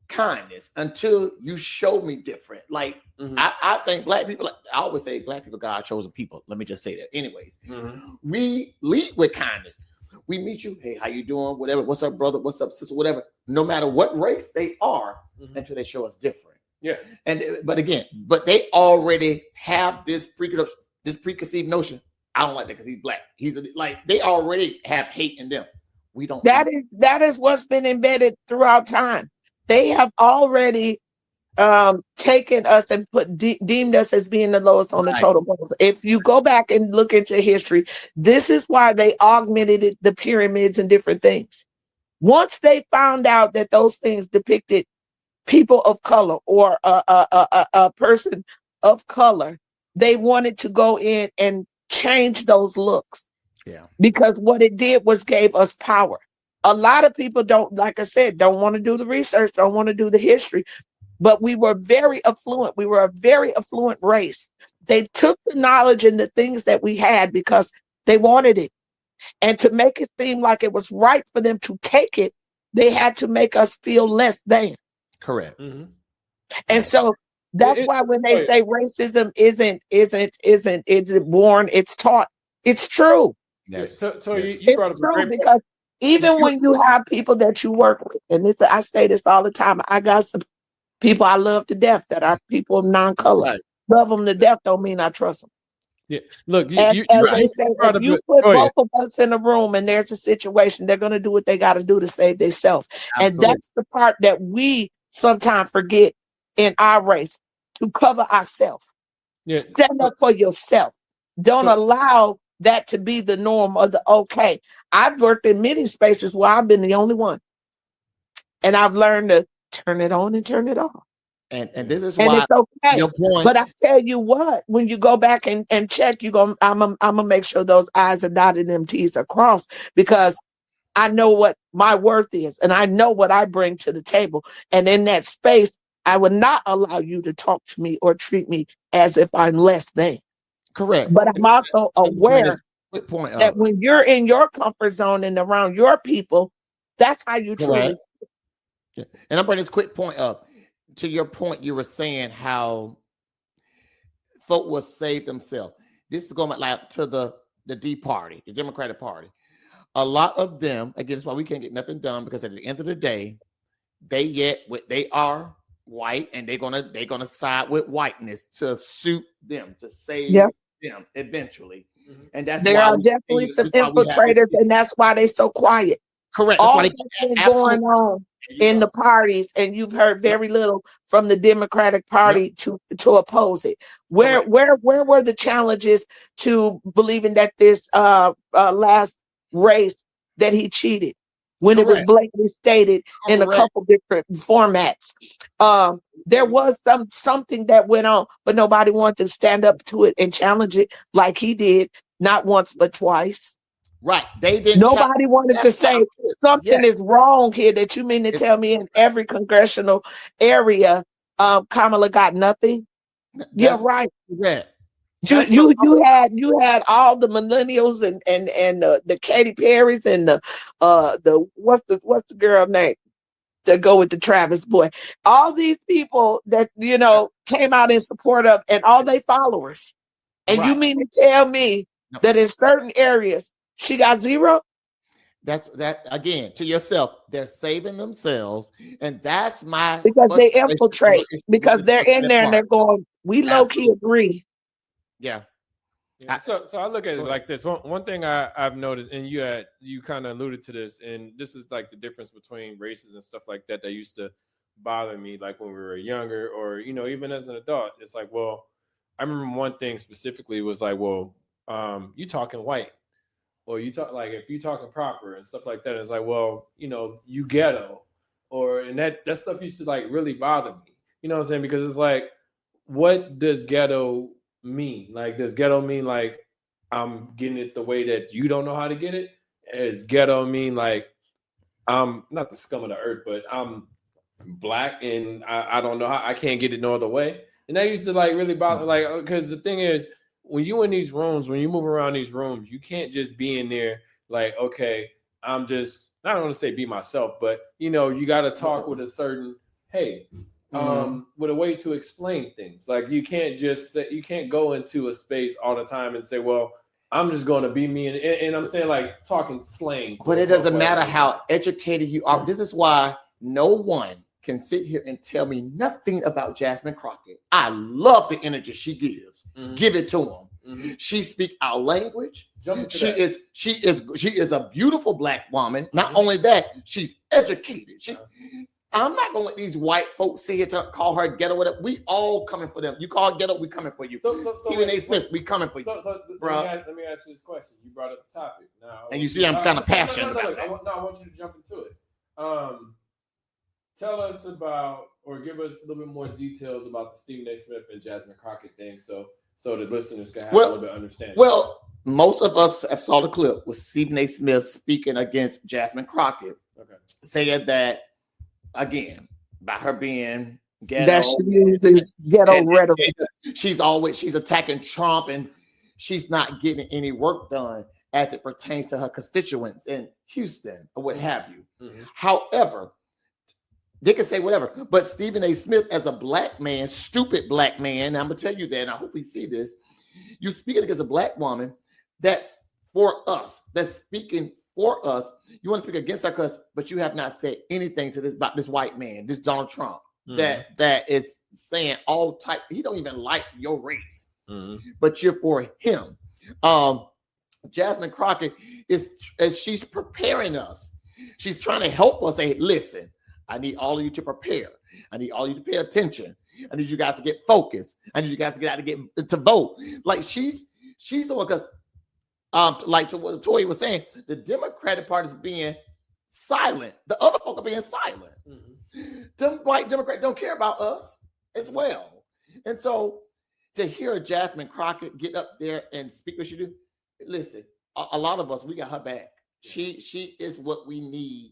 kindness until you show me different. Like, Mhm. I think black people, I always say black people, God chosen people. Let me just say that. Anyways, Mhm. we lead with kindness. We meet you, hey, how you doing? Whatever, what's up, brother? What's up, sister? Whatever. No matter what race they are, Mhm. until they show us different. Yeah. But they already have this preconceived notion. I don't like that because he's black. Like, they already have hate in them. We don't. That is what's been embedded throughout time. They have already taken us and deemed us as being the lowest on the Right. totem pole. If you go back and look into history, this is why they augmented the pyramids and different things. Once they found out that those things depicted people of color or a person of color, they wanted to go in and change those looks. Yeah. Because what it did was gave us power. A lot of people don't, like I said, don't want to do the research, don't want to do the history, but we were very affluent. We were a very affluent race. They took the knowledge and the things that we had because they wanted it. And to make it seem like it was right for them to take it, they had to make us feel less than. Correct. Mhm. And so that's why when they say racism isn't born, it's taught. It's true. Yes. So you brought It's up a true great because even when you have people that you work with, and I say this all the time, I got some people I love to death that are people of non-color. Right. Love them to death don't mean I trust them. Yeah, look, As you they say, brought if up you a- put go ahead. both of us in a room and there's a situation, they're going to do what they got to do to save themselves. And Absolutely. that's the part that we sometimes forget in our race, to cover ourselves. Yeah, Stand up for yourself. Don't So- allow that to be the norm or the okay. I've worked in many spaces where I've been the only one. And I've learned to turn it on and turn it off. And this is And why it's okay. your point. But I tell you what, when you go back and check, I'm gonna make sure those I's are dotted and them T's are crossed, because I know what my worth is and I know what I bring to the table. And in that space, I would not allow you to talk to me or treat me as if I'm less than. Correct. But I'm also aware Quick point that when you're in your comfort zone and around your people, that's how you truly. Yeah. And I'm bringing this quick point up. To your point, you were saying how folk will save themselves. This is going like to the D party, the Democratic Party. A lot of them, again, that's why we can't get nothing done, because at the end of the day, they are white, and they're gonna side with whiteness to suit them, to save them eventually. And that's There why are definitely some infiltrators, and that's why they're so quiet. Correct. All that's been going on in the parties, and you've heard very little from the Democratic Party to oppose it. Where were the challenges to believing that this last race that he cheated, when it was blatantly stated in a couple different formats? There was something that went on, but nobody wanted to stand up to it and challenge it like he did, not once but twice. Right. They didn't. Nobody wanted to say something is wrong here. That you mean to tell me in every congressional area, Kamala got nothing? You're right. Yeah. You had all the millennials and the Katy Perrys and the what's the girl name that go with the Travis boy? All these people that came out in support of, and all they followers. And you mean to tell me that in certain areas she got zero? That's that again to yourself. They're saving themselves, and that's because they infiltrate, because they're in there and they're going, we low key agree. Yeah. So I look at it like this. One thing I've noticed, and you kind of alluded to this, and this is like the difference between races and stuff like that used to bother me, like when we were younger, or even as an adult. It's like, well, I remember one thing specifically was like, well, you talking white, or you talk like if you talking proper and stuff like that. It's like, well, you ghetto, and that stuff used to like really bother me. You know what I'm saying? Because it's like, what does ghetto mean? Like, does ghetto mean like I'm getting it the way that you don't know how to get it? as ghetto mean like I'm not the scum of the earth, but I'm black and I don't know how I can't get it no other way. And that used to like really bother, like, because the thing is, when you in these rooms, when you move around these rooms, you can't just be in there like, okay, I'm just, I don't want to say be myself, but you know, you got to talk with a certain, hey, with a way to explain things. Like you can't just say, you can't go into a space all the time and say, well, I'm just going to be me. And I'm saying like talking slang. But it doesn't matter how educated you are. This is why no one can sit here and tell me nothing about Jasmine Crockett. I love the energy she gives. Give it to them. She speaks our language. She is a beautiful black woman. Not only that, she's educated. I'm not gonna let these white folks sit here to call her ghetto. Whatever. We all coming for them. You call her ghetto, we coming for you. Stephen A. Smith, we coming for you. Bro, let me ask you this question. You brought up the topic. Now, and you see, I'm kind of passionate about that. I want you to jump into it. Tell us about, or give us a little bit more details about the Stephen A. Smith and Jasmine Crockett thing, so the listeners can have a little bit of understanding. Well, most of us have saw the clip with Stephen A. Smith speaking against Jasmine Crockett, saying that again by her being ghetto, that she uses ghetto rhetoric. She's attacking Trump, and she's not getting any work done as it pertains to her constituents in Houston or what have you. However, they can say whatever, but Stephen A. Smith, as a black man, stupid black man, I'm gonna tell you that, and I hope we see this. You speaking against a black woman that's for us, that's speaking for us. You want to speak against her, but you have not said anything to this about this white man, this Donald Trump, that is saying all type. He don't even like your race, but you're for him. Jasmine Crockett is, as she's preparing us, she's trying to help us. Say, listen, I need all of you to prepare. I need all of you to pay attention. I need you guys to get focused. I need you guys to get out to vote. Like she's the one, because like to what Toy was saying, the Democratic Party is being silent. The other folk are being silent. Them white Democrats don't care about us as well. And so to hear Jasmine Crockett get up there and speak what she do, listen, a lot of us, we got her back. She is what we need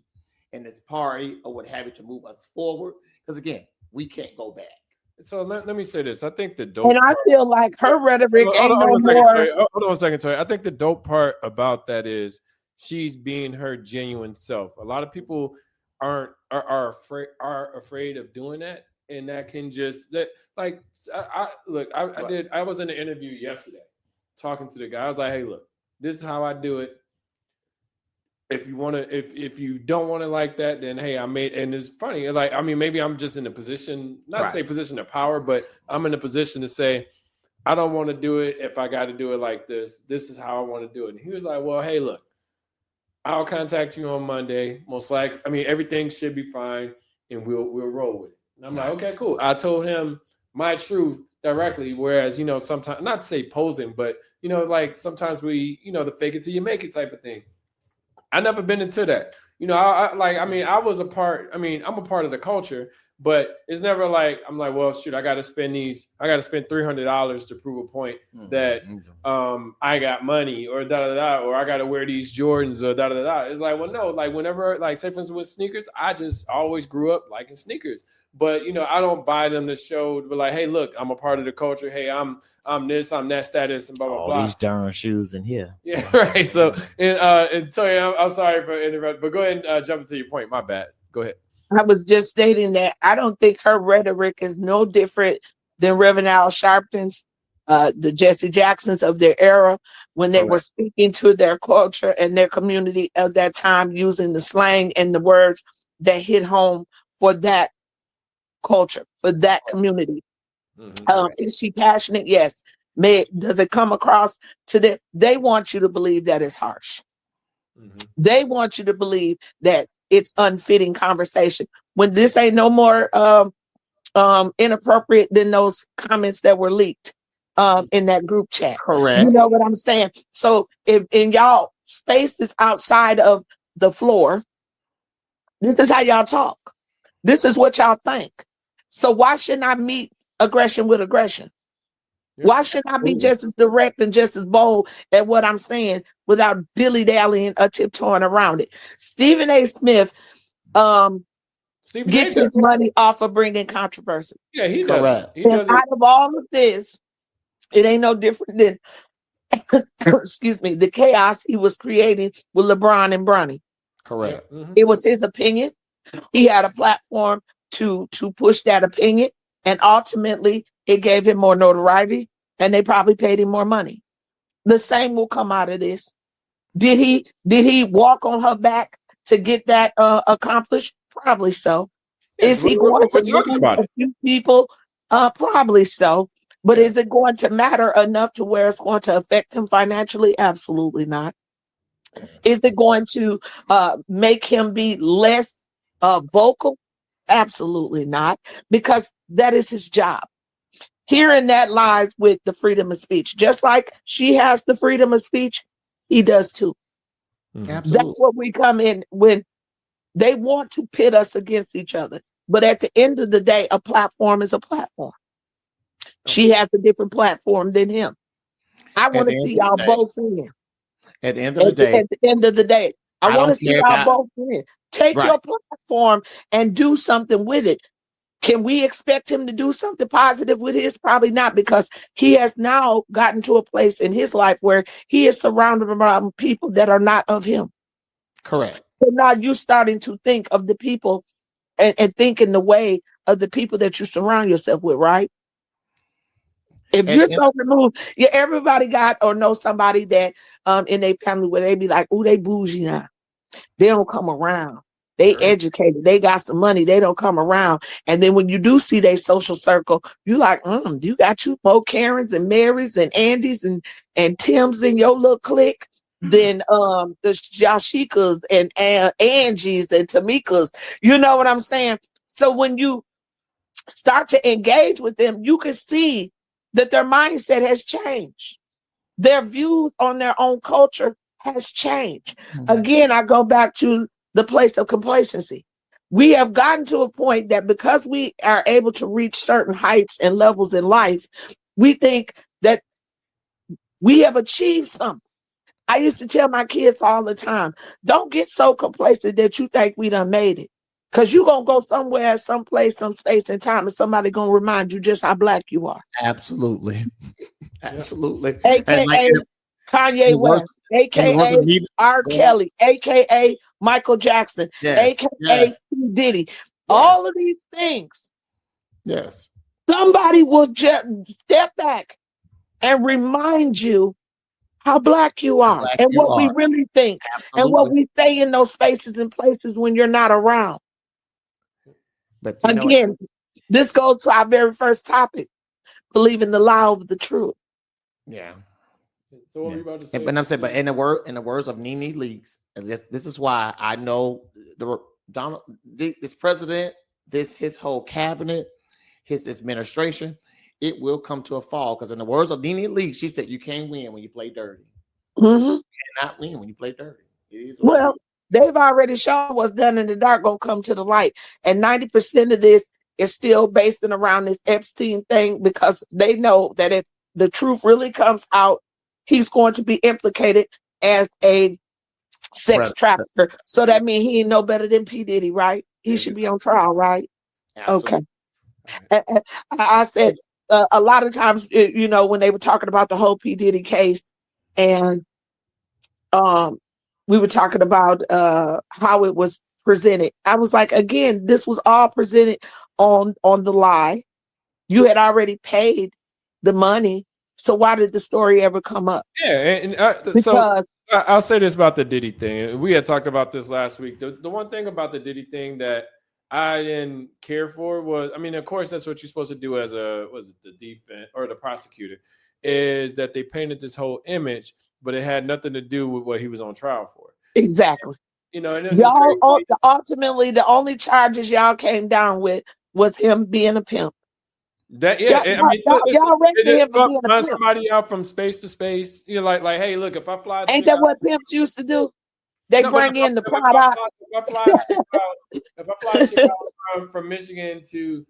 in this party or what have you to move us forward. Because again, we can't go back. So let me say this. I think the dope and I feel like her rhetoric ain't no more. Hold on a second, Toy. I think the dope part about that is she's being her genuine self. A lot of people are afraid of doing that, and that can just I was in an interview yesterday talking to the guy. I was like, hey, look, this is how I do it. If you want to, if you don't want to like that, then hey, and it's funny. Like, I mean, maybe I'm just in a position, not to say position of power, but I'm in a position to say, I don't want to do it. If I got to do it like this, this is how I want to do it. And he was like, well, hey, look, I'll contact you on Monday. Most likely, I mean, everything should be fine, and we'll roll with it. And I'm like, okay, cool. I told him my truth directly. Whereas, you know, sometimes, not to say posing, but you know, like sometimes we, you know, the fake it till you make it type of thing. I never been into that. You know, I'm a part of the culture, but it's never like, I'm like, well, shoot, I got to spend $300 to prove a point that I got money or or I got to wear these Jordans or It's like, well, no, like whenever, like say for instance with sneakers, I just always grew up liking sneakers, but you know, I don't buy them to show, but like, hey, look, I'm a part of the culture. Hey, I'm this, I'm that status, and blah blah blah. These darn shoes in here. Yeah, right. So, and Tony, I'm sorry for interrupting, but go ahead and jump into your point. My bad. Go ahead. I was just stating that I don't think her rhetoric is no different than Reverend Al Sharpton's, the Jesse Jacksons of their era, when they were speaking to their culture and their community of that time, using the slang and the words that hit home for that culture, for that community. Is she passionate? Yes. Does it come across to them? They want you to believe that it's harsh. They want you to believe that it's unfitting conversation, when this ain't no more inappropriate than those comments that were leaked in that group chat. Correct. You know what I'm saying? So if in y'all spaces outside of the floor, this is how y'all talk. This is what y'all think. So why shouldn't I meet aggression with aggression? Why shouldn't I be just as direct and just as bold at what I'm saying without dilly-dallying or tiptoeing around it. Stephen A. Smith Stephen A. gets his money off of bringing controversy. Yeah, he does. Correct. He And does it. out of all of this, it ain't no different than excuse me, the chaos he was creating with LeBron and Bronny. Correct. Yeah, mhm. It was his opinion. He had a platform to push that opinion, and ultimately it gave him more notoriety, and they probably paid him more money. The same will come out of this. Did he walk on her back to get that accomplished? Probably so. Yes, Is he we're going to talking lose about a it. few people? Probably so. But Yeah. is it going to matter enough to where it's going to affect him financially? Absolutely not. Is it going to make him be less vocal? Absolutely not, because that is his job. Herein that lies with the freedom of speech. Just like she has the freedom of speech, he does too. Mhm. That's Absolutely. what we come in when they want to pit us against each other. But at the end of the day, a platform is a platform. She has a different platform than him. I At want the to end see of the y'all day, both win. at the end of the day, At the end of the day, I I want to don't see care y'all about both win. Take right. your platform and do something with it. Can we expect him to do something positive with his? Probably not, because he has now gotten to a place in his life where he is surrounded around people that are not of him. Correct. So now you're starting to think of the people and think in the way of the people that you surround yourself with, right? If At you're the end, so removed, yeah, everybody got or know somebody that in their family where they be like, oh, they bougie now. They don't come around. They Sure. educated. They got some money. They don't come around. And then when you do see their social circle, you like, you got you more Karens and Marys and Andys and Tims in your little clique than the Yashikas and Angies and Tamikas. You know what I'm saying? So when you start to engage with them, you can see that their mindset has changed. Their views on their own culture has changed. Again, I go back to the place of complacency. We have gotten to a point that because we are able to reach certain heights and levels in life, we think that we have achieved something. I used to tell my kids all the time, don't get so complacent that you think we done made it. Because you're going to go somewhere, someplace, some space and time, and somebody going to remind you just how black you are. absolutely. Absolutely. AKA And like Kanye the worst, West, and the worst AKA of me, R. Kelly, AKA Michael Jackson, yes, AKA yes, P. Diddy. yes, All of these things, yes. somebody will just step back and remind you how black you How are black and you what we are. really think and what Absolutely. we say in those spaces and places when you're not around. But you know, Again, this goes to our very first topic, believing the lie over the truth. yeah. So what Yeah. were you about to say? But I'm saying, but in the words of Nene Leakes, and this is why I know the this president, his whole cabinet, his administration, it will come to a fall. Because in the words of Nene Leakes, she said, "You can't win when you play dirty. Mhm. You cannot win when you play dirty." It is what it Well, is. they've already shown what's done in the dark gonna come to the light. And 90% of this is still based around this Epstein thing, because they know that if the truth really comes out, he's going to be implicated as a sex Brother, trafficker. So that means he ain't no better than P. Diddy, right? He There should you be on trial, right? Okay. absolutely. And I said a lot of times, when they were talking about the whole P. Diddy case, and we were talking about how it was presented. I was like, again, this was all presented on the lie. You had already paid the money, so why did the story ever come up? Yeah, and so Because I'll say this about the Diddy thing. We had talked about this last week. The one thing about the Diddy thing that I didn't care for was, I mean, of course, that's what you're supposed to do as the defense or the prosecutor, is that they painted this whole image, but it had nothing to do with what he was on trial for. exactly, And it's y'all crazy. ultimately the only charges y'all came down with was him being a pimp. That Y'all, I mean, listen, y'all arrested him for being a run pimp. somebody out from space to space. Like, hey, look, if I fly Ain't shit that out, what pimps used to do? They no, but bring in the product. if I fly shit out, if I fly shit out from Michigan to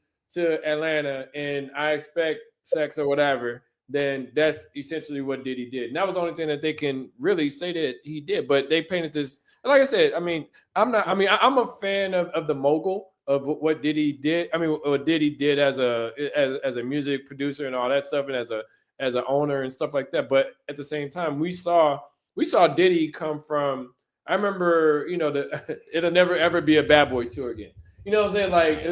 Atlanta, and I expect sex or whatever, then that's essentially what Diddy did. And that was the only thing that they can really say that he did. But they painted this, like I said, I'm a fan of the mogul of what Diddy did. I mean, what Diddy did as a music producer and all that stuff, and as an owner and stuff like that. But at the same time, we saw Diddy come from. I remember, it'll never ever be a Bad Boy tour again. You know what I'm saying? Like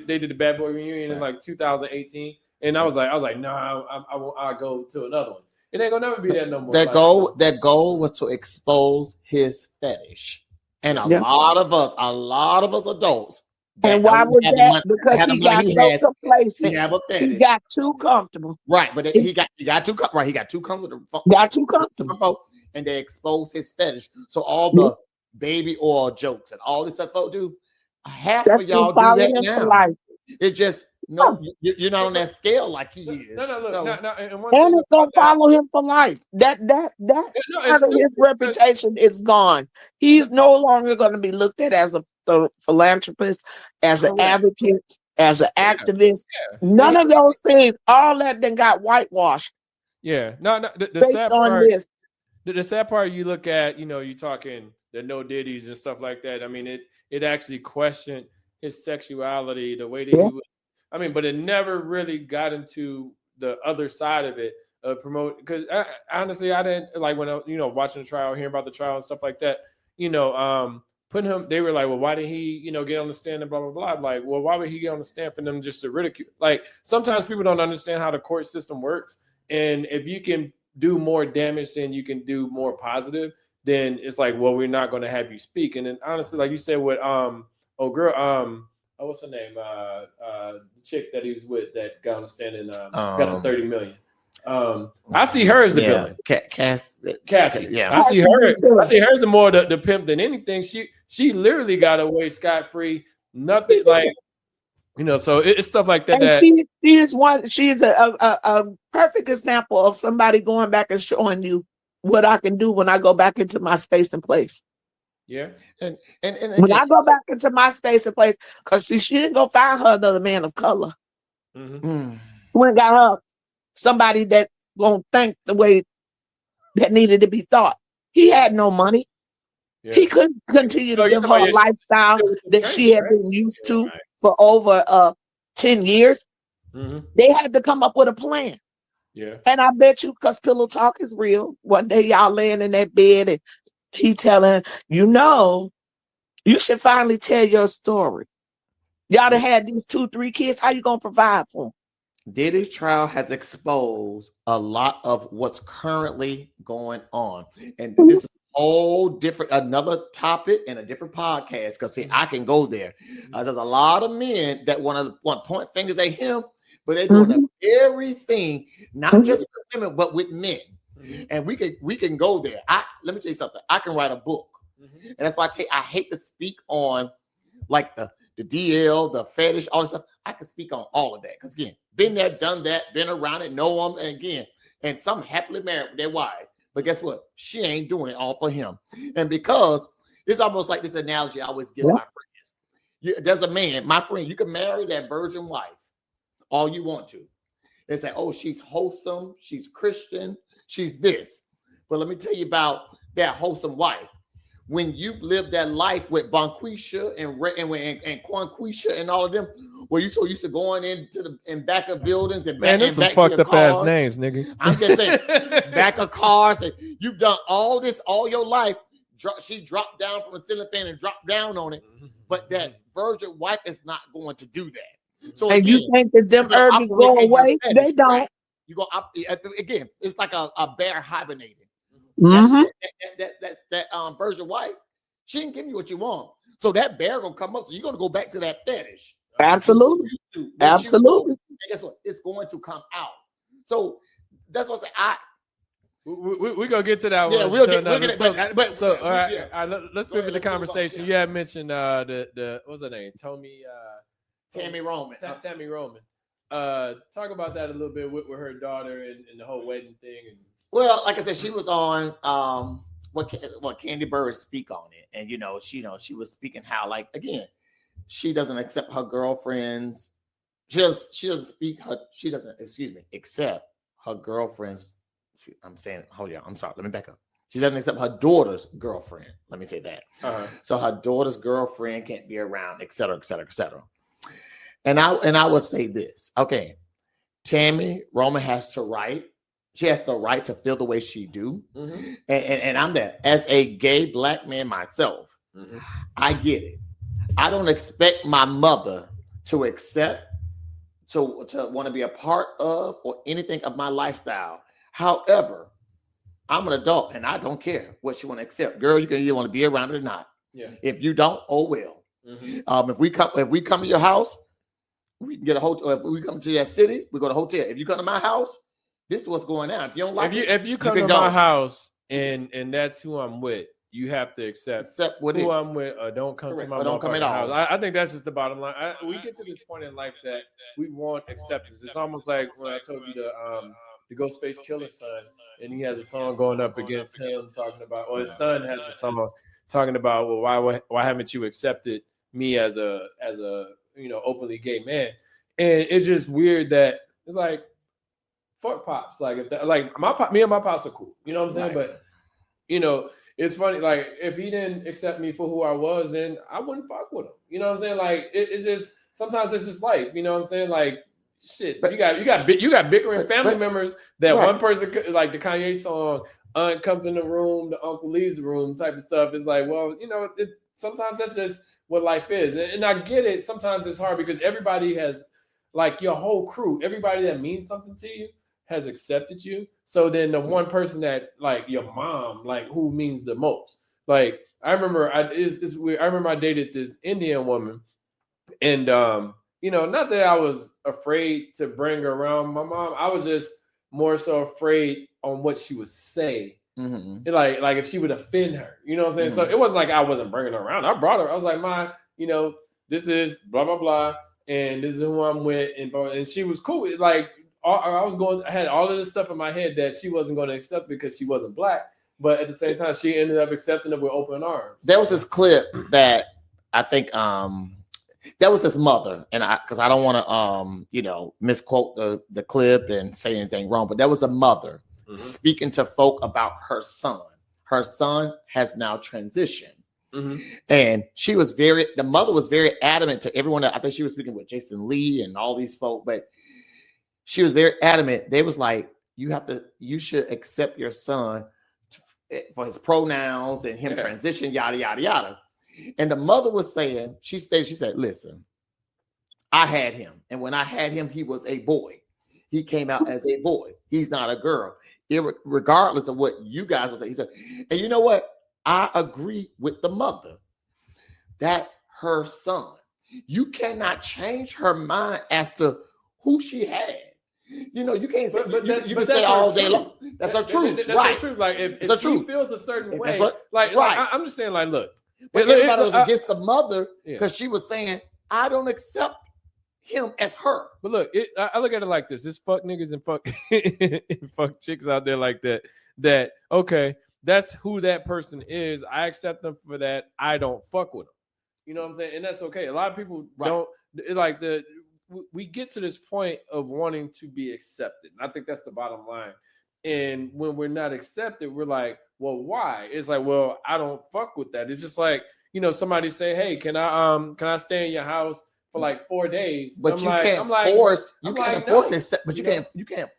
they did the Bad Boy reunion in like 2018, and I was like, no, I'll go to another one. It ain't gonna never be that no more. That goal was to expose his fetish, and a lot of us adults. And why was that? Because he got so complacent. He got too comfortable. Right, but he got too comfortable. Got too comfortable. And they exposed his fetish. So all the baby oil jokes and all this stuff folks do, half of y'all do that now. It just you're not on that scale like he is. No. And it's gonna follow him for life. That part of his reputation is gone. He's no longer going to be looked at as a philanthropist, as an advocate, as an activist. None of those things. All that then got whitewashed. Yeah, no. The sad part. The sad part, you look at, you're talking the No Diddy's and stuff like that. I mean, it actually questioned his sexuality, the way that he would. I mean, but it never really got into the other side of it, because honestly, I didn't like when I, watching the trial, hearing about the trial and stuff like that. Putting him, they were like, well, why did he, get on the stand and blah blah blah. I'm like, well, why would he get on the stand for them just to ridicule? Like, sometimes people don't understand how the court system works, and if you can do more damage than you can do more positive, then it's like, well, we're not going to have you speak. And then honestly, like you said, with what's her name? The chick that he was with that got on the stand and got the 30 million. I see her as the villain. Cassie. Yeah, I see her as more the pimp than anything. She literally got away scot free. Nothing like. So it's stuff like that. She is a perfect example of somebody going back and showing you what I can do when I go back into my space and place. Yeah. And when I go back into my space and place, because she didn't go find her another man of color. Mm-hmm. When got her somebody that won't think the way that needed to be thought. He had no money. Yeah. He couldn't continue to live her lifestyle that she had been used to for over 10 years. Mm-hmm. They had to come up with a plan. Yeah. And I bet you, because pillow talk is real, one day y'all laying in that bed and he telling, you should finally tell your story. Y'all done had these 2-3 kids. How you gonna provide for them? Diddy's trial has exposed a lot of what's currently going on. And this is whole different, another topic and a different podcast. Because see, I can go there. There's a lot of men that want to point fingers at him, but they're doing everything, not just with women, but with men. And we can go there. Let me tell you something. I can write a book, and that's why I hate to speak on like the DL, the fetish, all this stuff. I can speak on all of that because again, been there, done that, been around it, know them, and again, and some happily married with their wives. But guess what? She ain't doing it all for him. And because it's almost like this analogy I always give my friends. There's a man, my friend, you can marry that virgin wife all you want to. They say, oh, she's wholesome, she's Christian, she's this. But let me tell you about that wholesome wife. When you've lived that life with Bonquisha and Quanquisha and all of them, where you so used to going in back of buildings and back, there's some fucked up ass names, nigga. I'm just saying, back of cars, and you've done all this all your life. She dropped down from a ceiling fan and dropped down on it, but that virgin wife is not going to do that. So and again, you think that them urges go away? They don't. Right? You go up again. It's like a bear hibernating. Mm-hmm. That virgin wife, she didn't give you what you want. So that bear gonna come up. So you're gonna go back to that fetish. Absolutely. Absolutely. And guess what? It's going to come out. So that's what I say. We're gonna get to that one. Yeah, we'll get it. All right, let's pivot the conversation. You had mentioned the what's her name? Tammy Roman. Tammy Roman. Talk about that a little bit with her daughter and the whole wedding thing. Well, like I said, she was on what Candy Bird speak on it, and she was speaking how like again, she doesn't accept her girlfriends. She doesn't accept her girlfriend's. I'm saying, hold on, I'm sorry. Let me back up. She doesn't accept her daughter's girlfriend. Let me say that. So her daughter's girlfriend can't be around, et cetera, et cetera, et cetera. And I would say this. Okay, Tammy Roman has to right. She has the right to feel the way she do. And I'm there. As a gay black man myself, I get it. I don't expect my mother to accept, to want to be a part of, or anything of my lifestyle. However, I'm an adult and I don't care what you want to accept. Girl, you can either want to be around it or not. Yeah. If you don't, oh well. If we come to your house, we can get a hotel. If we come to that city, we go to a hotel. If you come to my house, this is what's going on. If you don't like if you come to my house and that's who I'm with, you have to accept who I'm with, or don't come to my house. I think that's just the bottom line. We get to this point in life that we want acceptance. It's almost like when I told you the Ghostface Killer's son, and he has a song going up against him talking about, or his son has a song talking about, well, why haven't you accepted me as a openly gay man? And it's just weird that it's like, fuck pops. Like me and my pops are cool. You know what I'm saying? Right. But it's funny. Like if he didn't accept me for who I was, then I wouldn't fuck with him. You know what I'm saying? Like it's just sometimes it's just life. You know what I'm saying? Like shit. But you got bickering family members that one person, like the Kanye song, aunt comes in the room, the uncle leaves the room type of stuff. It's like, well, sometimes that's just what life is. And I get it. Sometimes it's hard because everybody has, like your whole crew, everybody that means something to you has accepted you. So then the one person that, like your mom, like who means the most. Like I remember it's weird. I remember I dated this Indian woman, and not that I was afraid to bring her around my mom. I was just more so afraid on what she would say. Like if she would offend her, you know what I'm saying? So it wasn't like I wasn't bringing her around. I brought her. I was like, Ma, this is blah, blah, blah. And this is who I'm with. And she was cool. Like I had all of this stuff in my head that she wasn't going to accept because she wasn't black. But at the same time, she ended up accepting it with open arms. There was this clip that I think, that was his mother, and because I don't want to misquote the clip and say anything wrong, but there was a mother speaking to folk about her son. Her son has now transitioned, and the mother was very adamant to everyone. I think she was speaking with Jason Lee and all these folk, but she was very adamant. They was like, you should accept your son for his pronouns and him transition, yada yada yada. And the mother was saying, she said, listen, I had him. And when I had him, he was a boy. He came out as a boy. He's not a girl. Regardless of what you guys would say. He said, and you know what? I agree with the mother. That's her son. You cannot change her mind as to who she had. You can't say, you can say all day long. That's the truth. That's the truth. Like if she feels a certain way, I'm just saying, like, look. But everybody was against the mother because she was saying, I don't accept him as her. But look, I look at it like this. There's fuck niggas and fuck, and fuck chicks out there like that, okay, that's who that person is. I accept them for that. I don't fuck with them. You know what I'm saying? And that's okay. A lot of people don't, like we get to this point of wanting to be accepted. And I think that's the bottom line. And when we're not accepted, we're like, well, why? It's like, well, I don't fuck with that. It's just like, somebody say, hey, can I stay in your house for like 4 days? But you can't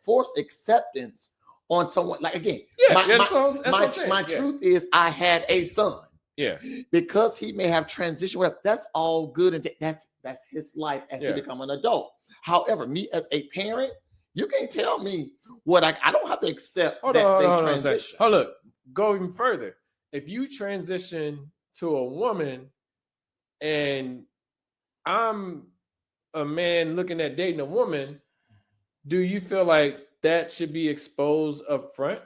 force acceptance on someone. Like again, my truth is I had a son. Yeah. Because he may have transitioned. That's all good. And that's his life as he become an adult. However, me as a parent, you can't tell me what I don't have to accept they transition. Look, go even further. If you transition to a woman and I'm a man looking at dating a woman, do you feel like that should be exposed up front?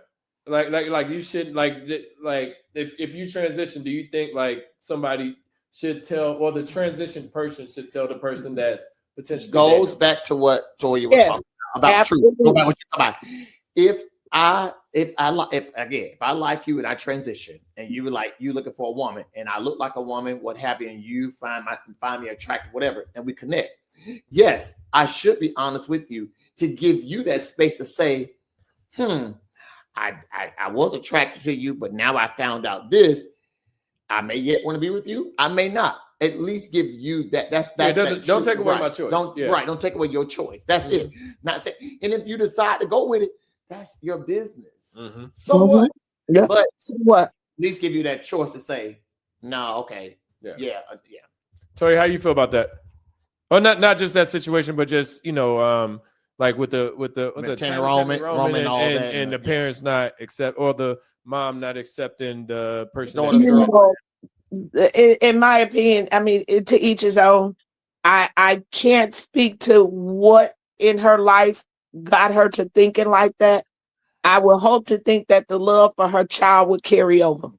Like you should like if you transition, do you think like somebody should tell, or the transition person should tell the person that's potentially goes back to what Toya was talking about truth. Go back what you're talking about. If I like you and I transition and you looking for a woman and I look like a woman, what have you, and you find me attractive, whatever, and we connect. Yes, I should be honest with you to give you that space to say, I was attracted to you, but now I found out this. I may yet want to be with you. I may not. At least give you that. Don't take away my choice. Don't take away your choice. That's it. Not say. And if you decide to go with it, that's your business. So what? Yeah. But so what? At least give you that choice to say, no, okay, yeah. Tori, how you feel about that? Well, not just that situation, but just like with the Tammy Roman and the parents not accept, or the mom not accepting the person. In my opinion, I mean, to each his own. I can't speak to what in her life got her to thinking like that. I would hope to think that the love for her child would carry over.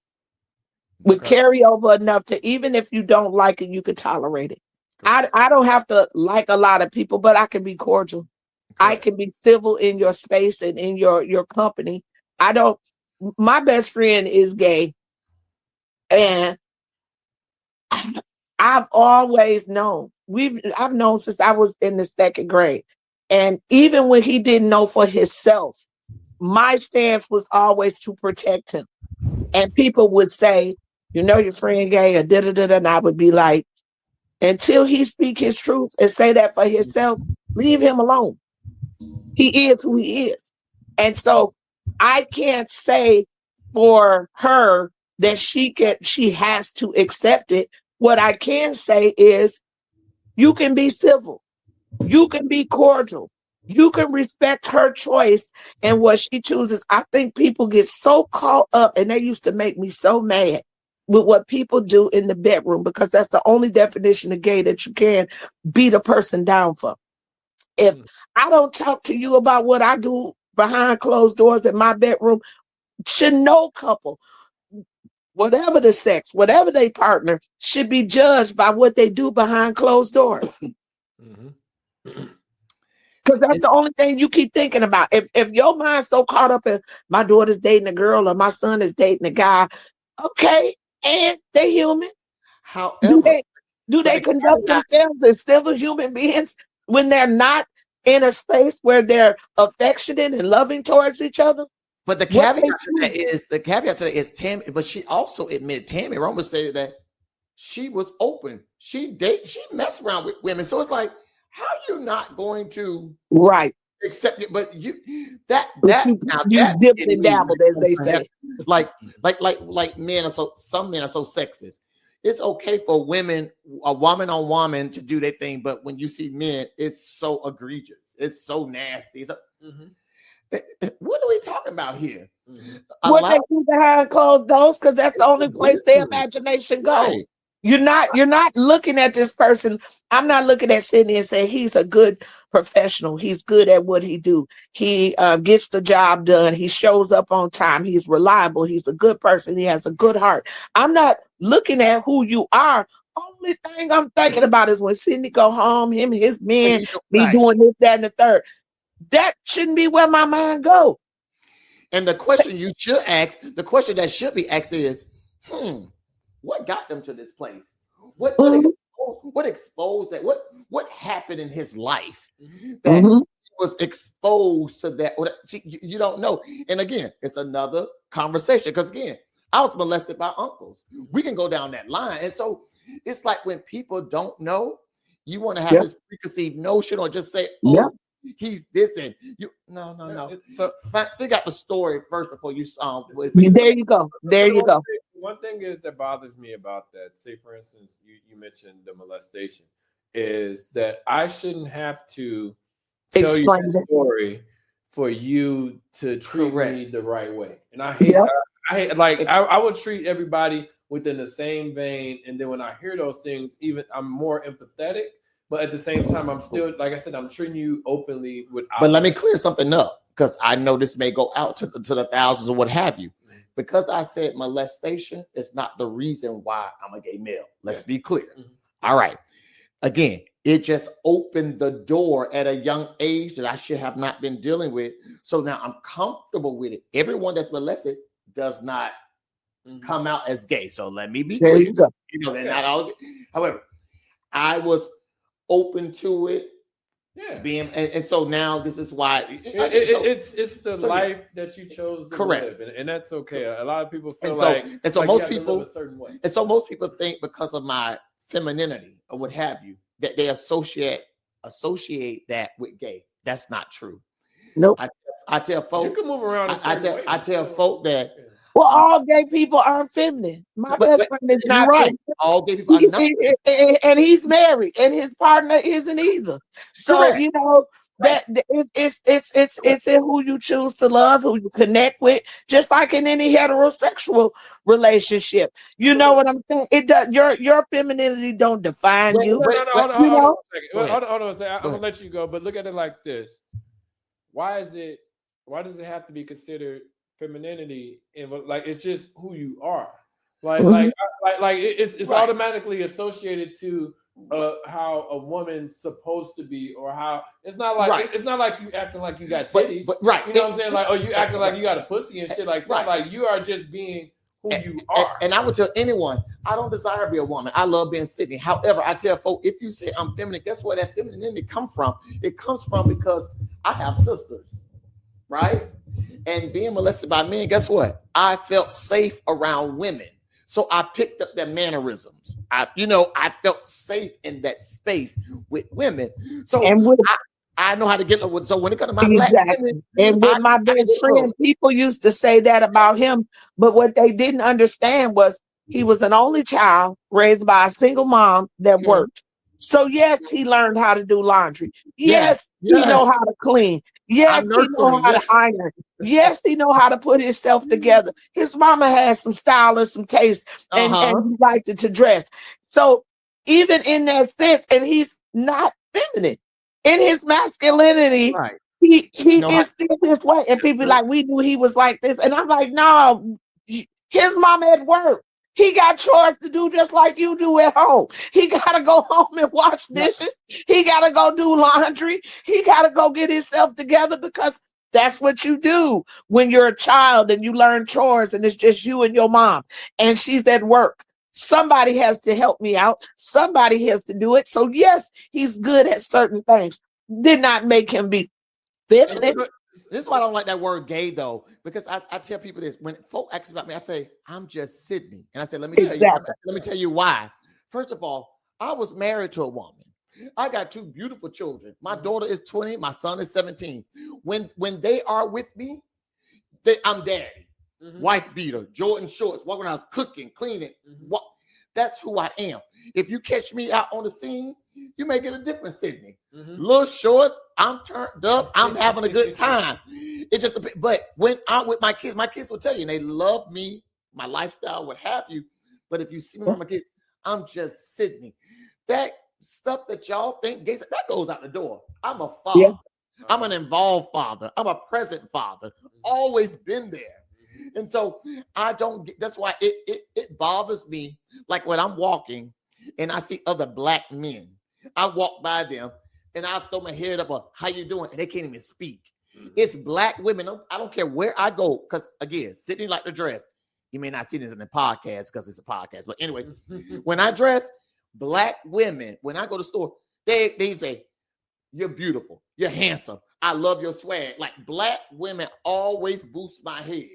Carry over enough to, even if you don't like it, you could tolerate it. I don't have to like a lot of people, but I can be cordial. I can be civil in your space and in your company. My best friend is gay, and I've always known. I've known since I was in the second grade. And even when he didn't know for himself, my stance was always to protect him. And people would say, your friend gay, or da-da-da-da, and I would be like, until he speak his truth and say that for himself, leave him alone. He is who he is. And so I can't say for her that she has to accept it. What I can say is you can be civil. You can be cordial. You can respect her choice and what she chooses. I think people get so caught up, and they used to make me so mad with what people do in the bedroom, because that's the only definition of gay that you can beat a person down for. If I don't talk to you about what I do behind closed doors in my bedroom, should no couple, whatever the sex, whatever they partner, should be judged by what they do behind closed doors. Because that's the only thing you keep thinking about. If your mind's so caught up in my daughter's dating a girl or my son is dating a guy, okay, and they human. However, do they conduct themselves as civil human beings when they're not in a space where they're affectionate and loving towards each other? But the caveat to that is Tammy, but she also admitted, Tammy Roman stated that she was open. She messed around with women. So it's like, how are you not going to accept it? But you dipped and dabbled, as they say. Like men are some men are so sexist. It's okay for women, a woman on woman, to do their thing, but when you see men, it's so egregious. It's so nasty. What are we talking about here? What they do behind closed doors, because that's the only place their imagination goes. Right. You're not looking at this person. I'm not looking at Sydney and saying he's a good professional. He's good at what he do. He gets the job done. He shows up on time. He's reliable. He's a good person. He has a good heart. I'm not looking at who you are. Only thing I'm thinking about is when Sydney go home, him and his men be doing this, that, and the third. That shouldn't be where my mind go. And the question you should ask, the question that should be asked is, what got them to this place? What exposed that? What happened in his life that was exposed to that? You don't know. And again, it's another conversation, because again, I was molested by uncles. We can go down that line. And so it's like when people don't know, you want to have this preconceived notion, or just say, he's this, and you no. So figure out the story first before you there you go. One thing is that bothers me about that, say for instance, you mentioned the molestation, is that I shouldn't have to tell you the story for you to treat me the right way. And I hate I would treat everybody within the same vein, and then when I hear those things, even I'm more empathetic. But at the same time, I'm still, like I said, I'm treating you openly without. But let me clear something up, because I know this may go out to the thousands or what have you. Because I said molestation is not the reason why I'm a gay male. Let's be clear. All right. Again, it just opened the door at a young age that I should have not been dealing with. So now I'm comfortable with it. Everyone that's molested does not come out as gay. So let me be clear. They're not all. However, I was open to it. Yeah. And so now this is why It's the so, life that you chose to correct. live, and that's okay. A lot of people feel And so, like and so like most you have to people live a certain way. And so most people think because of my femininity or what have you, that they associate that with gay. That's not true. Nope. I tell You folk, can move around a certain way. I tell folk that Well, all gay people aren't feminine. My best friend is you're not right. feminine. All gay people are not. And he's married, and his partner isn't either. So Correct. you know that it's in who you choose to love, who you connect with, just like in any heterosexual relationship. You know what I'm saying? It does. Your femininity don't define you. No, hold on a second. Go ahead. Hold on a second. I'm Go gonna let you go, but look at it like this. Why does it have to be considered femininity? And like it's just who you are. Like it's Right. automatically associated to how a woman's supposed to be, or how it's not like Right. it's not like you acting like you got But- titties. but right. You know what I'm saying? Like, oh, you acting like Right. you got a pussy and shit like that. Right. Like you are just being who you are. And I would tell anyone, I don't desire to be a woman. I love being Sydney. However, I tell folk, if you say I'm feminine, guess where that femininity come from? It comes from because I have sisters, right? And being molested by men, guess what? I felt safe around women. So I picked up their mannerisms. I felt safe in that space with women. So And with I know how to get with. So when it comes to my black women, and with my I best get friend, people used to say that about him, but what they didn't understand was he was an only child raised by a single mom that Mhm. worked. So yes, he learned how to do laundry. Yes, Yes. he know how to clean. Yes, I'm he know nurturing, how yes. to iron. Yes, he know how to put himself together. His mama had some style and some taste, and he liked it to dress. So even in that sense, and he's not feminine in his masculinity. Right. He know is still this way, and people be like, we knew he was like this, and I'm like, no, his mama at work. He got chores to do just like you do at home. He gotta go home and wash dishes. He gotta go do laundry. He gotta go get himself together because that's what you do when you're a child and you learn chores and it's just you and your mom and she's at work. Somebody has to help me out. Somebody has to do it. So yes, he's good at certain things. Did not make him be feminine. This is why I don't like that word gay though, because I tell people this when folk ask about me, I say I'm just Sydney, and I say let me tell you, let me tell you why. First of all, I was married to a woman. I got two beautiful children. My daughter is 20, my son is 17. When they are with me, I'm daddy, wife beater, Jordan shorts, walking around cooking, cleaning. That's who I am. If you catch me out on the scene, you may get a different Sydney. Little shorts, I'm turned up, I'm having a good time. It just, but when I'm with my kids will tell you, and they love me, my lifestyle, what have you. But if you see me with my kids, I'm just Sydney. That stuff that y'all think gays, that goes out the door. I'm a father. Yeah. I'm an involved father. I'm a present father. Always been there. And so I don't get, that's why it bothers me. Like when I'm walking and I see other black men, I walk by them and I throw my head up, how you doing? And they can't even speak. It's black women. I don't care where I go. Because again, Sydney like to dress. You may not see this in the podcast because it's a podcast. But anyway, when I dress, black women, when I go to the store, they say, you're beautiful. You're handsome. I love your swag. Like black women always boost my head.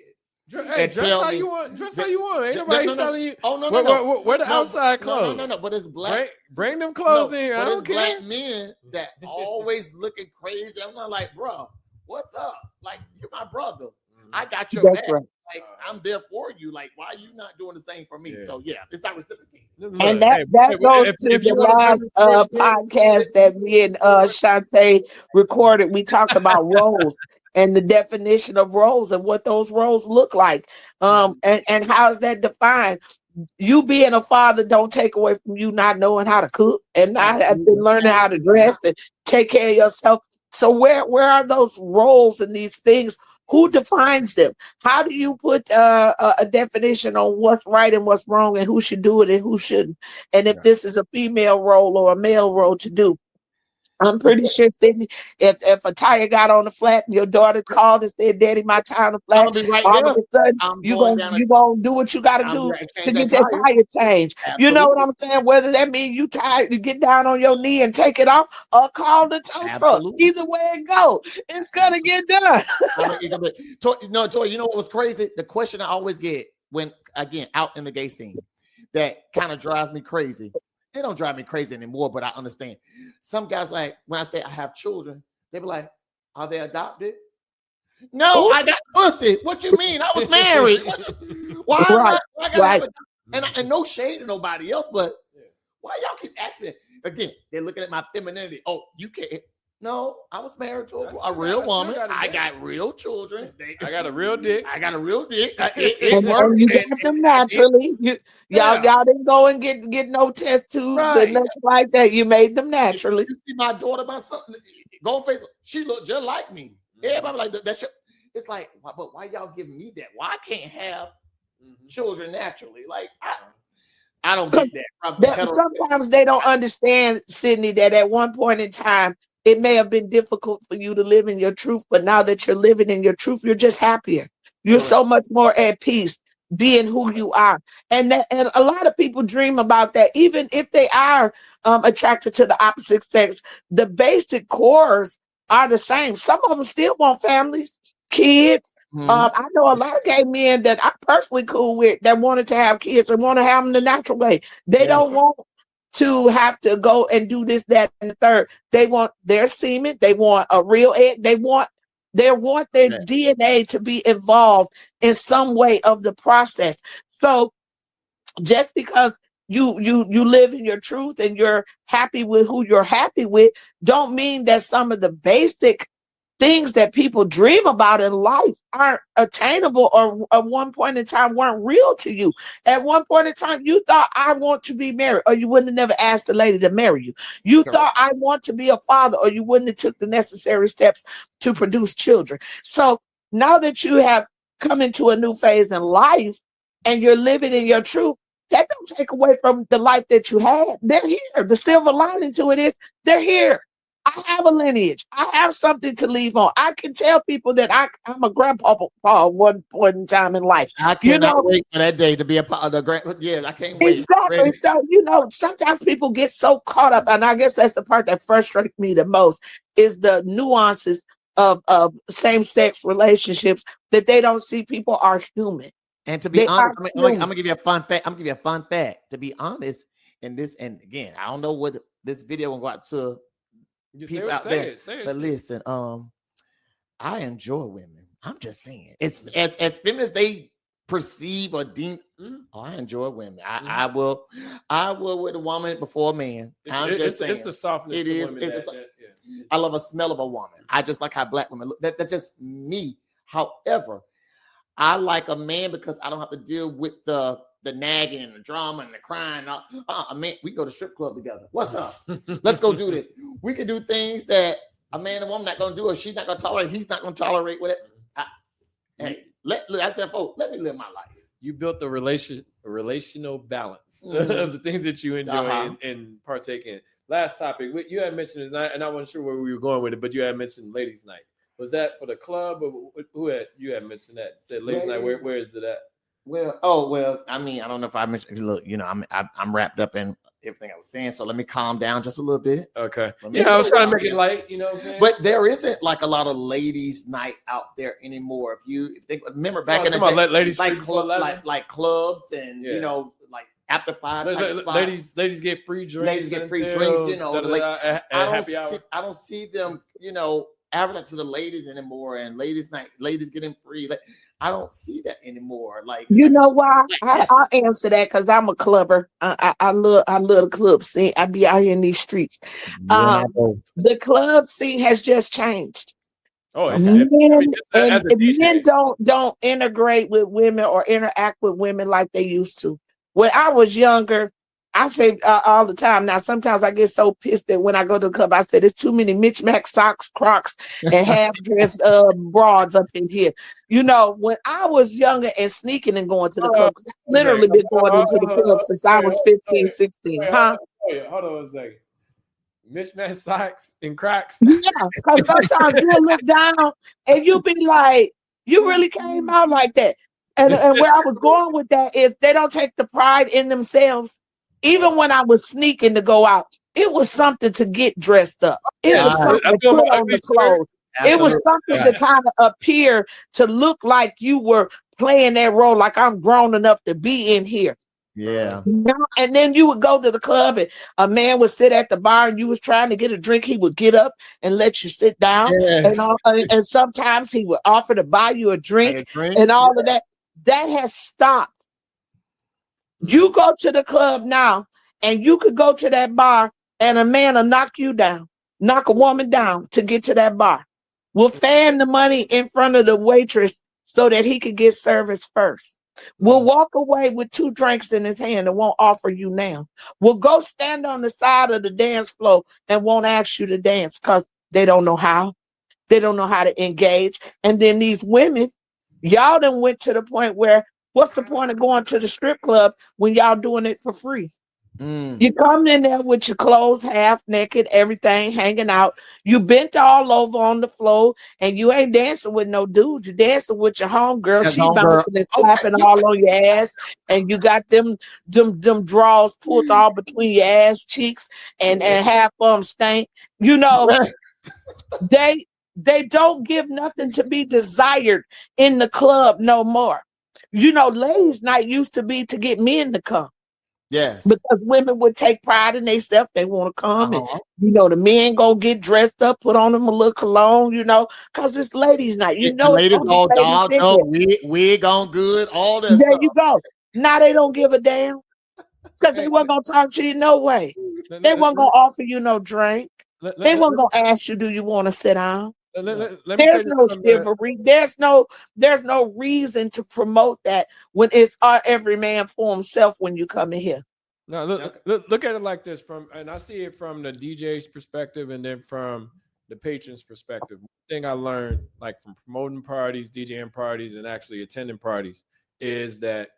Hey, dress how you want. Dress how you want. Ain't nobody telling you. Oh no. Where the outside clothes? No. But it's black. Bring them clothes in. I don't care. Black men that always looking crazy. I'm not like, bro, what's up? Like you're my brother. I got your back. Right. Like I'm there for you. Like why are you not doing the same for me? Yeah. So yeah, it's not reciprocating. And that goes to the last podcast that me and Shantae recorded. We talked about roles and the definition of roles and what those roles look like. And how is that defined? You being a father don't take away from you not knowing how to cook and not have been learning how to dress and take care of yourself. So where are those roles and these things? Who defines them? How do you put a definition on what's right and what's wrong and who should do it and who shouldn't? And if this is a female role or a male role to do. I'm pretty sure, Sydney, if a tire got on the flat and your daughter called and said, "Daddy, my tire on the I'm flat," gonna be right all there. of a sudden I'm you going gonna down. you gonna do what you got to I'm do gonna to change get that that tire. tire changed. You know what Absolutely. I'm saying? Whether that means you tired, you get down on your knee and take it off, or call the tow truck. Absolutely. Either way it go, it's gonna get done. Toy, you know what was crazy? The question I always get when, again, out in the gay scene, that kind of drives me crazy. It don't drive me crazy anymore, but I understand. Some guys, like, when I say I have children, they be like, "Are they adopted?" No, Ooh. I got pussy. What you mean? I was married. Why am Right, I gotta right. have and no shade to nobody else, but why y'all keep asking it? Again, they're looking at my femininity. Oh, you can't. No, I was married to a real woman. I got real children. I got a real dick. I got a real dick. It And worked. you got them naturally. Y'all didn't go and get no test tubes Right. and nothing like that. You made them naturally. You see my daughter, my son, go on Facebook. She look just like me. Everybody like that. That's it's like, but why y'all giving me that? Why I can't have children naturally? Like, I don't get that. Sometimes they don't understand, Sydney, that at one point in time, it may have been difficult for you to live in your truth, but now that you're living in your truth, you're just happier. You're so much more at peace being who you are. And a lot of people dream about that, even if they are attracted to the opposite sex. The basic cores are the same. Some of them still want families, kids. I know a lot of gay men that I'm personally cool with that wanted to have kids and want to have them the natural way. They don't want to have to go and do this, that, and the third. They want their semen. They want a real egg. They want their DNA to be involved in some way of the process. So just because you live in your truth and you're happy with who you're happy with, don't mean that some of the basic things that people dream about in life aren't attainable, or at one point in time weren't real to you. At one point in time, you thought, "I want to be married," or you wouldn't have never asked the lady to marry you. You thought, "I want to be a father," or you wouldn't have took the necessary steps to produce children. So now that you have come into a new phase in life and you're living in your truth, that don't take away from the life that you had. They're here. The silver lining to it is they're here. I have a lineage. I have something to leave on. I can tell people that I'm a grandpa at one point in time in life. I cannot wait for that day to be a part of the grand. Yeah, I can't wait. Exactly. So, sometimes people get so caught up, and I guess that's the part that frustrates me the most, is the nuances of same-sex relationships, that they don't see people are human. And to be honest, I'm gonna give you a fun fact. I'm gonna give you a fun fact. To be honest, and again, I don't know what this video will go out to people out there. But listen, I enjoy women. I'm just saying, it's as feminists they perceive or deem. I enjoy women. I will with a woman before a man. I'm just saying, it's the softness. It is. I love a smell of a woman. I just like how black women look. That's just me. However, I like a man because I don't have to deal with the nagging and the drama and the crying. Man, we go to strip club together. What's up? Let's go do this. We can do things that a man and woman not going to do, or she's not going to tolerate. He's not going to tolerate with it. I said, folks, let me live my life. You built a relational balance of the things that you enjoy and partake in. Last topic, you had mentioned this, and I wasn't sure where we were going with it, but you had mentioned ladies' night. Was that for the club, or you had mentioned that? Said ladies' night. Where is it at? Well, I mean, I don't know if I mentioned. Look, I'm wrapped up in everything I was saying, so let me calm down just a little bit. Okay. I was trying to make it light. You know what I'm saying? But there isn't like a lot of ladies' night out there anymore. If you remember back in the day, ladies like clubs and like after 5. Ladies get free drinks. Ladies get free drinks. I don't see them. Advertise to the ladies anymore, and ladies' night, ladies getting free. Like, I don't see that anymore. Like, you know why? I'll answer that because I'm a clubber. I love the club scene. I be out here in these streets. The club scene has just changed. Men don't integrate with women or interact with women like they used to. When I was younger, I say all the time. Now, sometimes I get so pissed that when I go to the club, I say there's too many Mitch Mac socks, Crocs, and half-dressed broads up in here. When I was younger and sneaking and going to the club, I've literally been going into the club since I was 15, 16. Hold on a second. mismatched socks and Crocs. Yeah, because sometimes you'll look down and you'll be like, you really came out like that. And where I was going with that, if they don't take the pride in themselves, even when I was sneaking to go out, it was something to get dressed up. It was Yeah, something I to feel put my on the ugly shirt. clothes. It was Absolutely. something to kind of appear to look like you were playing that role, like I'm grown enough to be in here. Yeah. You know? And then you would go to the club and a man would sit at the bar and you was trying to get a drink. He would get up and let you sit down. Yes. And sometimes he would offer to buy you a drink Like a drink. and all of that. That has stopped. You go to the club now and you could go to that bar and a man will knock you down, knock a woman down to get to that bar. Will fan the money in front of the waitress so that he could get service first. Will walk away with 2 drinks in his hand and won't offer you now. Will go stand on the side of the dance floor and won't ask you to dance because they don't know how. They don't know how to engage. And then these women, y'all done went to the point where what's the point of going to the strip club when y'all doing it for free? You come in there with your clothes half naked, everything hanging out. You bent all over on the floor, and you ain't dancing with no dude. You dancing with your homegirl. That's She homegirl. bouncing and slapping all on your ass, and you got them draws pulled all between your ass cheeks, and half of them stank. You know, they don't give nothing to be desired in the club no more. You know, ladies' night used to be to get men to come. Yes. Because women would take pride in themselves. They want to come and, Uh-huh. you know, the men gonna get dressed up, put on them a little cologne, you know, because it's ladies' night. You know, The it's ladies gonna be all ladies dolled in up, there. wig on good, all that There stuff. you go. Now they don't give a damn because they weren't gonna talk to you no way. They weren't gonna offer you no drink. They weren't gonna ask you, do you want to sit down? Let me say There's this no from chivalry. There's no reason to promote that when it's every man for himself when you come in here. no, look at it like this and I see it from the DJ's perspective and then from the patron's perspective. One thing I learned, like from promoting parties, DJing parties, and actually attending parties, is that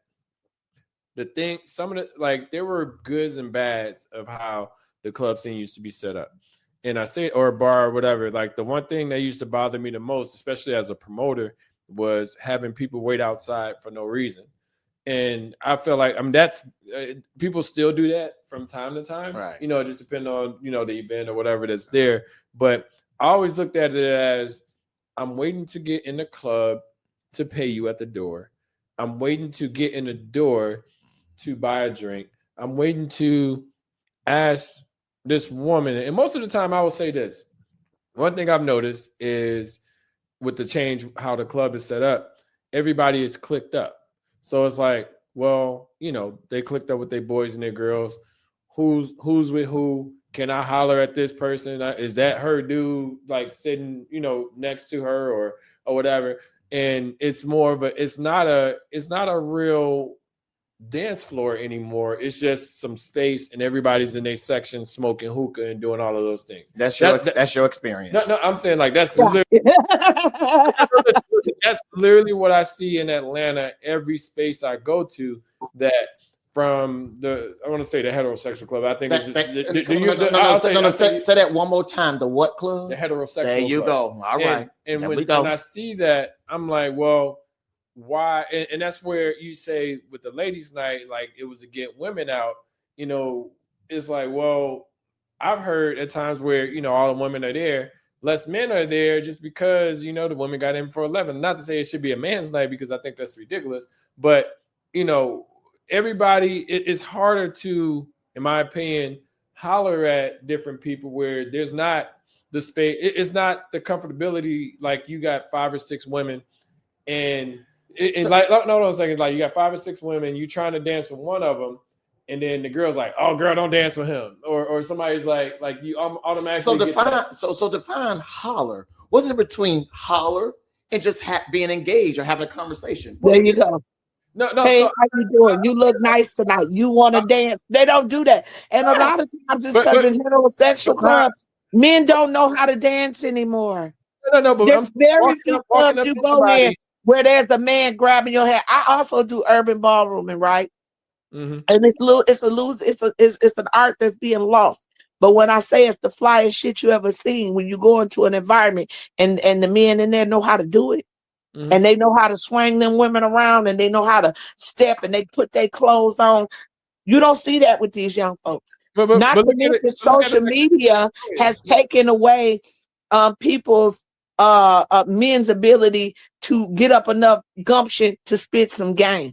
some of the like there were goods and bads of how the club scene used to be set up. And I say, or a bar or whatever, like the one thing that used to bother me the most, especially as a promoter, was having people wait outside for no reason. And I feel like, that's people still do that from time to time, Right. You know, just depending on, you know, the event or whatever that's there. But I always looked at it as I'm waiting to get in the club to pay you at the door. I'm waiting to get in the door to buy a drink. I'm waiting to ask this woman, and most of the time I will say this. One thing I've noticed is with the change, how the club is set up, everybody is clicked up. So it's like, well, you know, they clicked up with their boys and their girls. Who's with who? Can I holler at this person? Is that her dude like sitting, you know, next to her or whatever? And it's more of it's not a real dance floor anymore. It's just some space and everybody's in their section smoking hookah and doing all of those things. That's your experience. No, I'm saying like that's literally what I see in Atlanta. Every space I go to, that from I want to say the heterosexual club. I think it's just say that one more time. The what club? The heterosexual. There you club. go. All right. And when I see that, I'm like, well, why? And that's where you say with the ladies' night, like it was to get women out. You know, it's like, well, I've heard at times where, you know, all the women are there, less men are there just because, you know, the women got in for 11. Not to say it should be a man's night because I think that's ridiculous, but, you know, everybody, it's harder to, in my opinion, holler at different people where there's not the space. It's not the comfortability. Like you got 5 or 6 women and you got 5 or 6 women, you trying to dance with one of them. And then the girl's like, "Oh, girl, don't dance with him," or somebody's like you automatically. So define holler. What's it between holler and just being engaged or having a conversation? There you go. No. Hey, how you doing? You look nice tonight. You want to dance? They don't do that, and a lot of times it's because in heterosexual clubs, men don't know how to dance anymore. No. But there's very few clubs you go in where there's a man grabbing your hair. I also do urban ballrooming, right? Mm-hmm. And it's an art that's being lost. But when I say it's the flyest shit you ever seen, when you go into an environment and the men in there know how to do it, and they know how to swing them women around, and they know how to step, and they put their clothes on. You don't see that with these young folks. Not to mention social media has taken away people's men's ability to get up enough gumption to spit some game.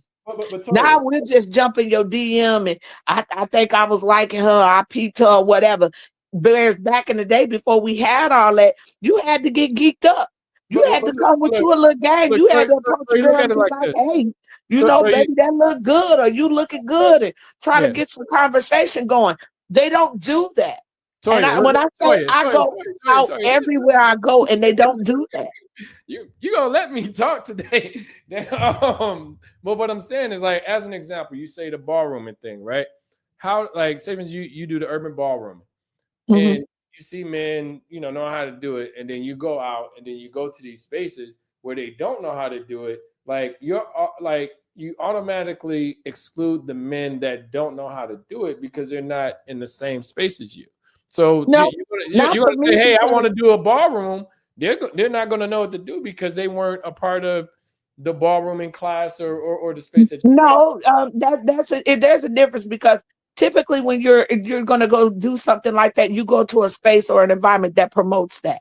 Now we're just jumping your DM, and I think I was liking her, I peeped her, or whatever. Whereas back in the day, before we had all that, you had to get geeked up. You had to come with you a little game. You had to approach a girl and be like, hey, you know, baby, that look good, or you looking good, and try to get some conversation going. They don't do that. And when I say I go out everywhere I go, and they don't do that. You gonna let me talk today? But what I'm saying is, like, as an example, you say the ballrooming thing, right? How, like, say for instance, you do the urban ballroom, and you see men, you know how to do it, and then you go out and then you go to these spaces where they don't know how to do it. Like, you automatically exclude the men that don't know how to do it because they're not in the same space as you. So you're gonna say, hey, I want to do a ballroom. They're not going to know what to do because they weren't a part of the ballrooming class or the space that there's a difference, because typically when you're going to go do something like that, you go to a space or an environment that promotes that.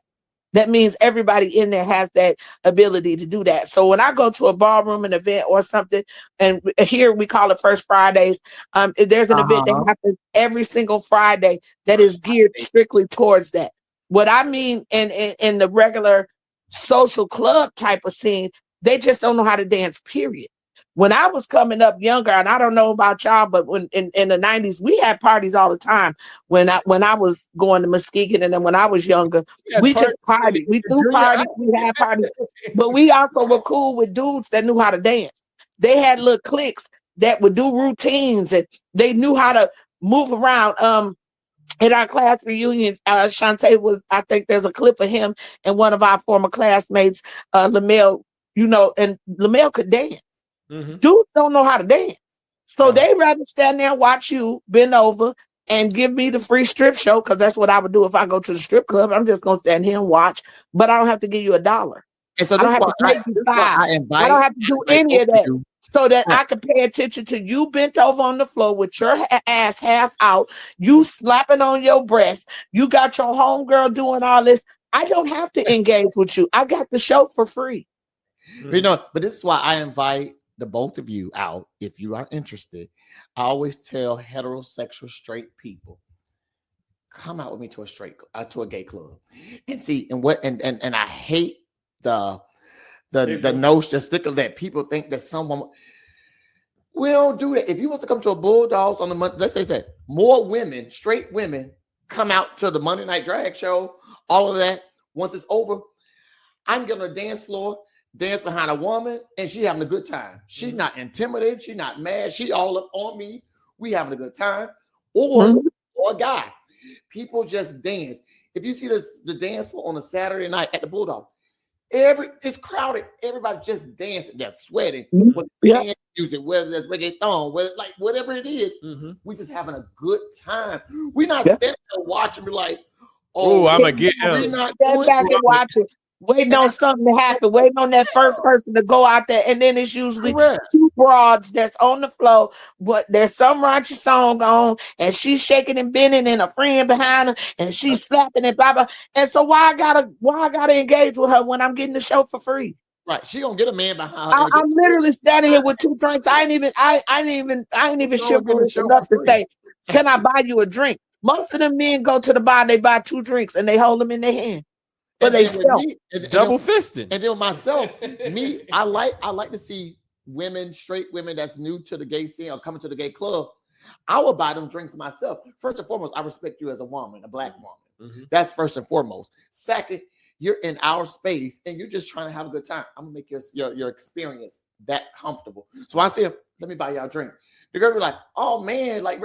That means everybody in there has that ability to do that. So when I go to a ballroom, an event or something, and here we call it First Fridays, there's an event that happens every single Friday that is geared strictly towards that. What I mean in the regular social club type of scene, they just don't know how to dance, period. When I was coming up younger, and I don't know about y'all, but when in the 90s, we had parties all the time. When I was going to Muskegon, and then when I was younger, we just partied. We threw parties, we had parties, but we also were cool with dudes that knew how to dance. They had little cliques that would do routines, and they knew how to move around. In our class reunion, Shantae was, I think there's a clip of him and one of our former classmates, Lamel, and Lamel could dance. Dudes don't know how to dance. So they rather stand there and watch you bend over and give me the free strip show, because that's what I would do if I go to the strip club. I'm just going to stand here and watch, but I don't have to give you $1. And so I don't have to pay you $5. I don't have to do any of that. So that I can pay attention to you bent over on the floor with your ass half out, you slapping on your breast, you got your homegirl doing all this. I don't have to engage with you. I got the show for free. But this is why I invite the both of you out if you are interested. I always tell heterosexual straight people, come out with me to a gay club and see. And I hate the notion, the sticker that people think that someone. We don't do that. If you want to come to a Bulldogs on the Monday, let's say more women, straight women, come out to the Monday Night Drag Show, all of that. Once it's over, I'm getting on a dance floor, dance behind a woman, and she having a good time. She's not intimidated. She's not mad. She all up on me. We having a good time. Or a guy. People just dance. If you see the dance floor on a Saturday night at the Bulldog, it's crowded. Everybody just dancing. They're sweating. Dance music, whether that's reggaeton, whatever it is, we just having a good time. We're not standing there watching, be like, oh, I'm gonna get him. We're not stand back and watch it. Waiting on something to happen, waiting on that first person to go out there, and then it's usually two broads that's on the floor, but there's some raunchy song on, and she's shaking and bending, and a friend behind her, and she's slapping and blah blah. And so why I gotta engage with her when I'm getting the show for free? Right, she gonna get a man behind her. I'm literally standing here with 2 drinks. I ain't even chivalrous enough to say, can I buy you a drink? Most of them men go to the bar, they buy 2 drinks, and they hold them in their hand. But they sell double fisting. And then with myself, I like to see women, straight women that's new to the gay scene or coming to the gay club. I will buy them drinks myself. First and foremost, I respect you as a woman, a Black woman. That's first and foremost. Second, you're in our space and you're just trying to have a good time. I'm gonna make your experience that comfortable. So I say, let me buy y'all a drink. The girl be like, oh man, like.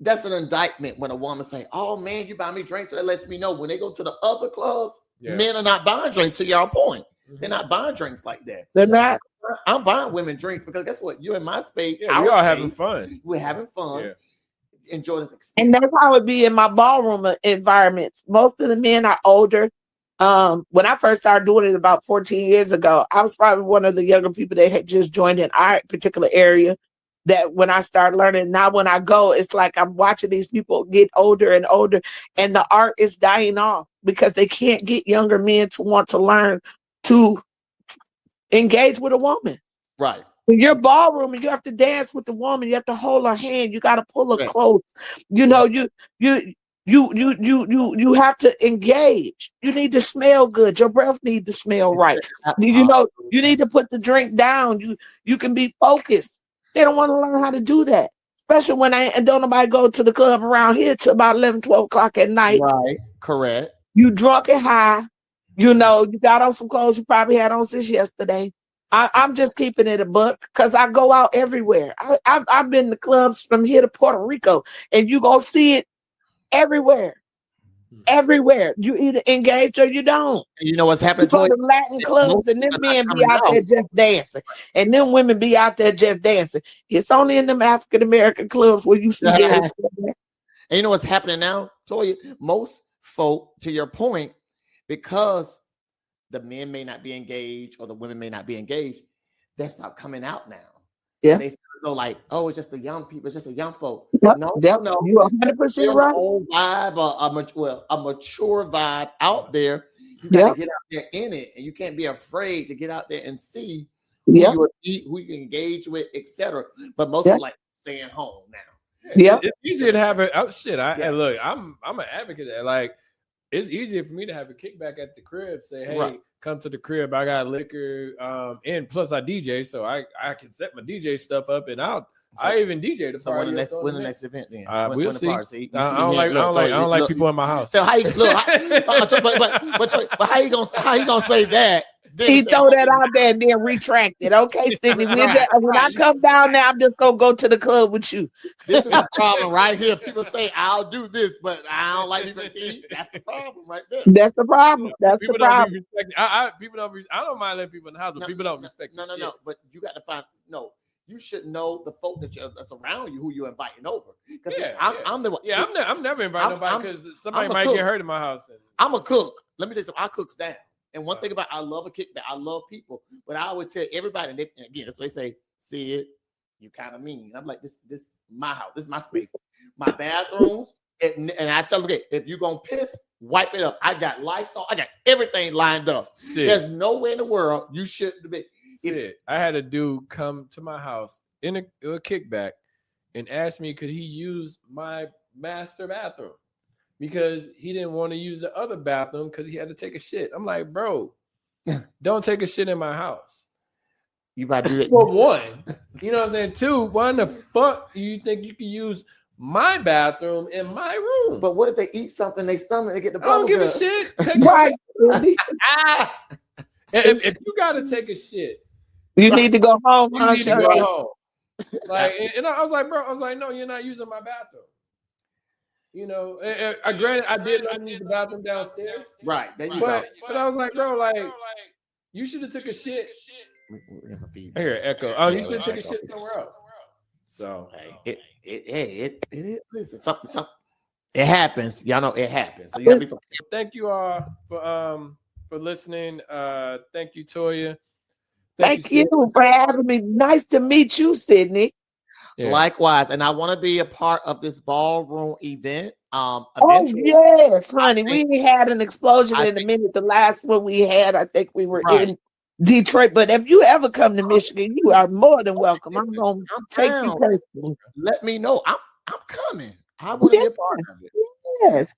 That's an indictment when a woman say, oh man, you buy me drinks. So that lets me know when they go to the other clubs, men are not buying drinks, to your point. They're not buying drinks like that. They're not. I'm buying women drinks because guess what? You're in my space. Yeah, we all having fun. We're having fun. enjoy this And experience. that's how it be in my ballroom environments. Most of the men are older. When I first started doing it about 14 years ago, I was probably one of the younger people that had just joined in our particular area. That when I started learning, now when I go, it's like I'm watching these people get older and older, and the art is dying off because they can't get younger men to want to learn to engage with a woman. Right. In your ballroom, and you have to dance with the woman, you have to hold her hand, you got to pull her Right. close. You know, you have to engage. You need to smell good. Your breath needs to smell right. You know, you need to put the drink down. You can be focused. They don't want to learn how to do that, especially when and don't nobody go to the club around here till about 11, 12 o'clock at night. Right. Correct. You drunk and high. You know, you got on some clothes you probably had on since yesterday. I'm just keeping it a buck because I go out everywhere. I've been to clubs from here to Puerto Rico, and you gonna see it everywhere. Everywhere. You either engage or you don't. And you know what's You happening go to to Latin clubs, and them men be out there just dancing, and them women be out there just dancing. It's only in them African American clubs where you see that. And you know what's happening now? Toya, most folk, to your point, because the men may not be engaged or the women may not be engaged, they stop coming out now. Yeah. They feel like, oh, it's just the young people, it's just the young folk. Yep, No, yep, no. you 100% right. Old vibe, a mature vibe out there. You got to get out there in it, and you can't be afraid to get out there and see who you eat, who you engage with, etc. But most of like staying home now. Yeah, it's easier to have it. Oh shit! Look, I'm an advocate of that. Like, it's easier for me to have a kickback at the crib. Say, hey, come to the crib. I got liquor, and plus I DJ, so I can set my DJ stuff up, and I even DJ the party. When the next event then? We'll see. I don't like people in my house. So how you look? But how you gonna say that? He throw that out there and then retract it. Okay, Sydney. When I come down there, I'm just gonna go to the club with you. This is the problem right here. People say I'll do this, but I don't like people. See, that's the problem right there. That's the problem. That's people the problem. I don't mind letting people in the house, but people don't respect. No. But you got to find You should know the folk that's around you, who you're inviting over. Because I'm the one. Yeah, I'm never inviting nobody because somebody might get hurt in my house. I'm a cook. Let me tell you something. I cooks down. And one thing about I love a kickback. I love people, but I would tell everybody. And again, that's what they say. See it, you kind of mean. I'm like this my house. This is my space. My bathrooms. And I tell them, okay, if you're gonna piss, wipe it up. I got Lysol. I got everything lined up. Shit. There's no way in the world you shouldn't be. I had a dude come to my house in a kickback and ask me could he use my master bathroom because he didn't want to use the other bathroom because he had to take a shit. I'm like, bro, don't take a shit in my house. You about to do it. For one, you know what I'm saying? Two, why in the fuck do you think you can use my bathroom in my room? But what if they eat something, they stomach, they get the I don't give a shit. Right. If you gotta take a shit, you need to go home. You need to go home. Like, and I was like, bro, no, you're not using my bathroom. You know, granted, I did use the bathroom downstairs. Right. There you go. But I was like, bro, like, you should have took a shit. I hear echo. Oh, you should have took a shit somewhere else. So listen, something. It happens. Y'all know it happens. So you gotta be prepared. Thank you all for listening. Thank you, Toya. Thank you for having me. Nice to meet you, Sydney. Yeah. Likewise, and I want to be a part of this ballroom event. Oh yes, honey. We had an explosion in a minute. The last one we had, I think we were in Detroit. But if you ever come to Michigan, you are more than welcome. I'm gonna take you personally. Let me know. I'm coming. I want to be a part of it. Yes.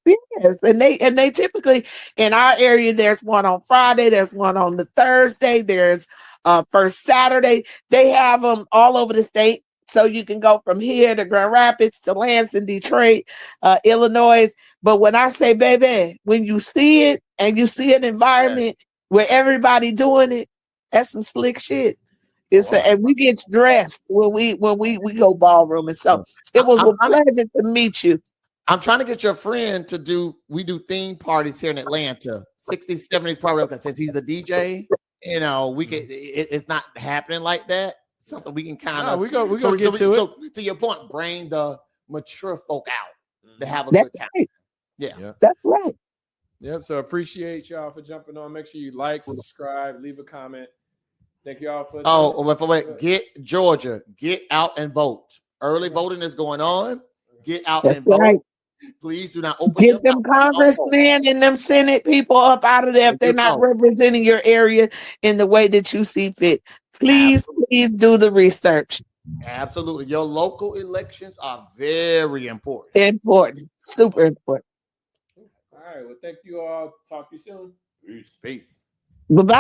And they typically in our area, there's one on Friday, there's one on the Thursday, there's first Saturday. They have them all over the state. So you can go from here to Grand Rapids to Lansing, Detroit, Illinois. But when I say, baby, when you see it and you see an environment where everybody doing it, that's some slick shit. And we get dressed when we go ballroom. And so it was a pleasure to meet you. I'm trying to get your friend to we do theme parties here in Atlanta, 60s, 70s party, because since he's the DJ, you know, we can, it's not happening like that. Something we can kind of we go get to it. So to your point, bring the mature folk out to Mhm. have a That's good time. right. Yeah. Yeah. That's right. Yep. So appreciate y'all for jumping on. Make sure you like, subscribe, leave a comment. Thank y'all for. Oh, wait. Get Georgia. Get out and vote. Early voting is going on. Get out That's and vote. right. Please do not open your Get them mouth. congressmen and them Senate people up out of there if they're not representing your area in the way that you see fit. Please, please do the research. Absolutely. Your local elections are very important. Important. Super important. All right. Well, thank you all. Talk to you soon. Peace. Peace. Bye-bye.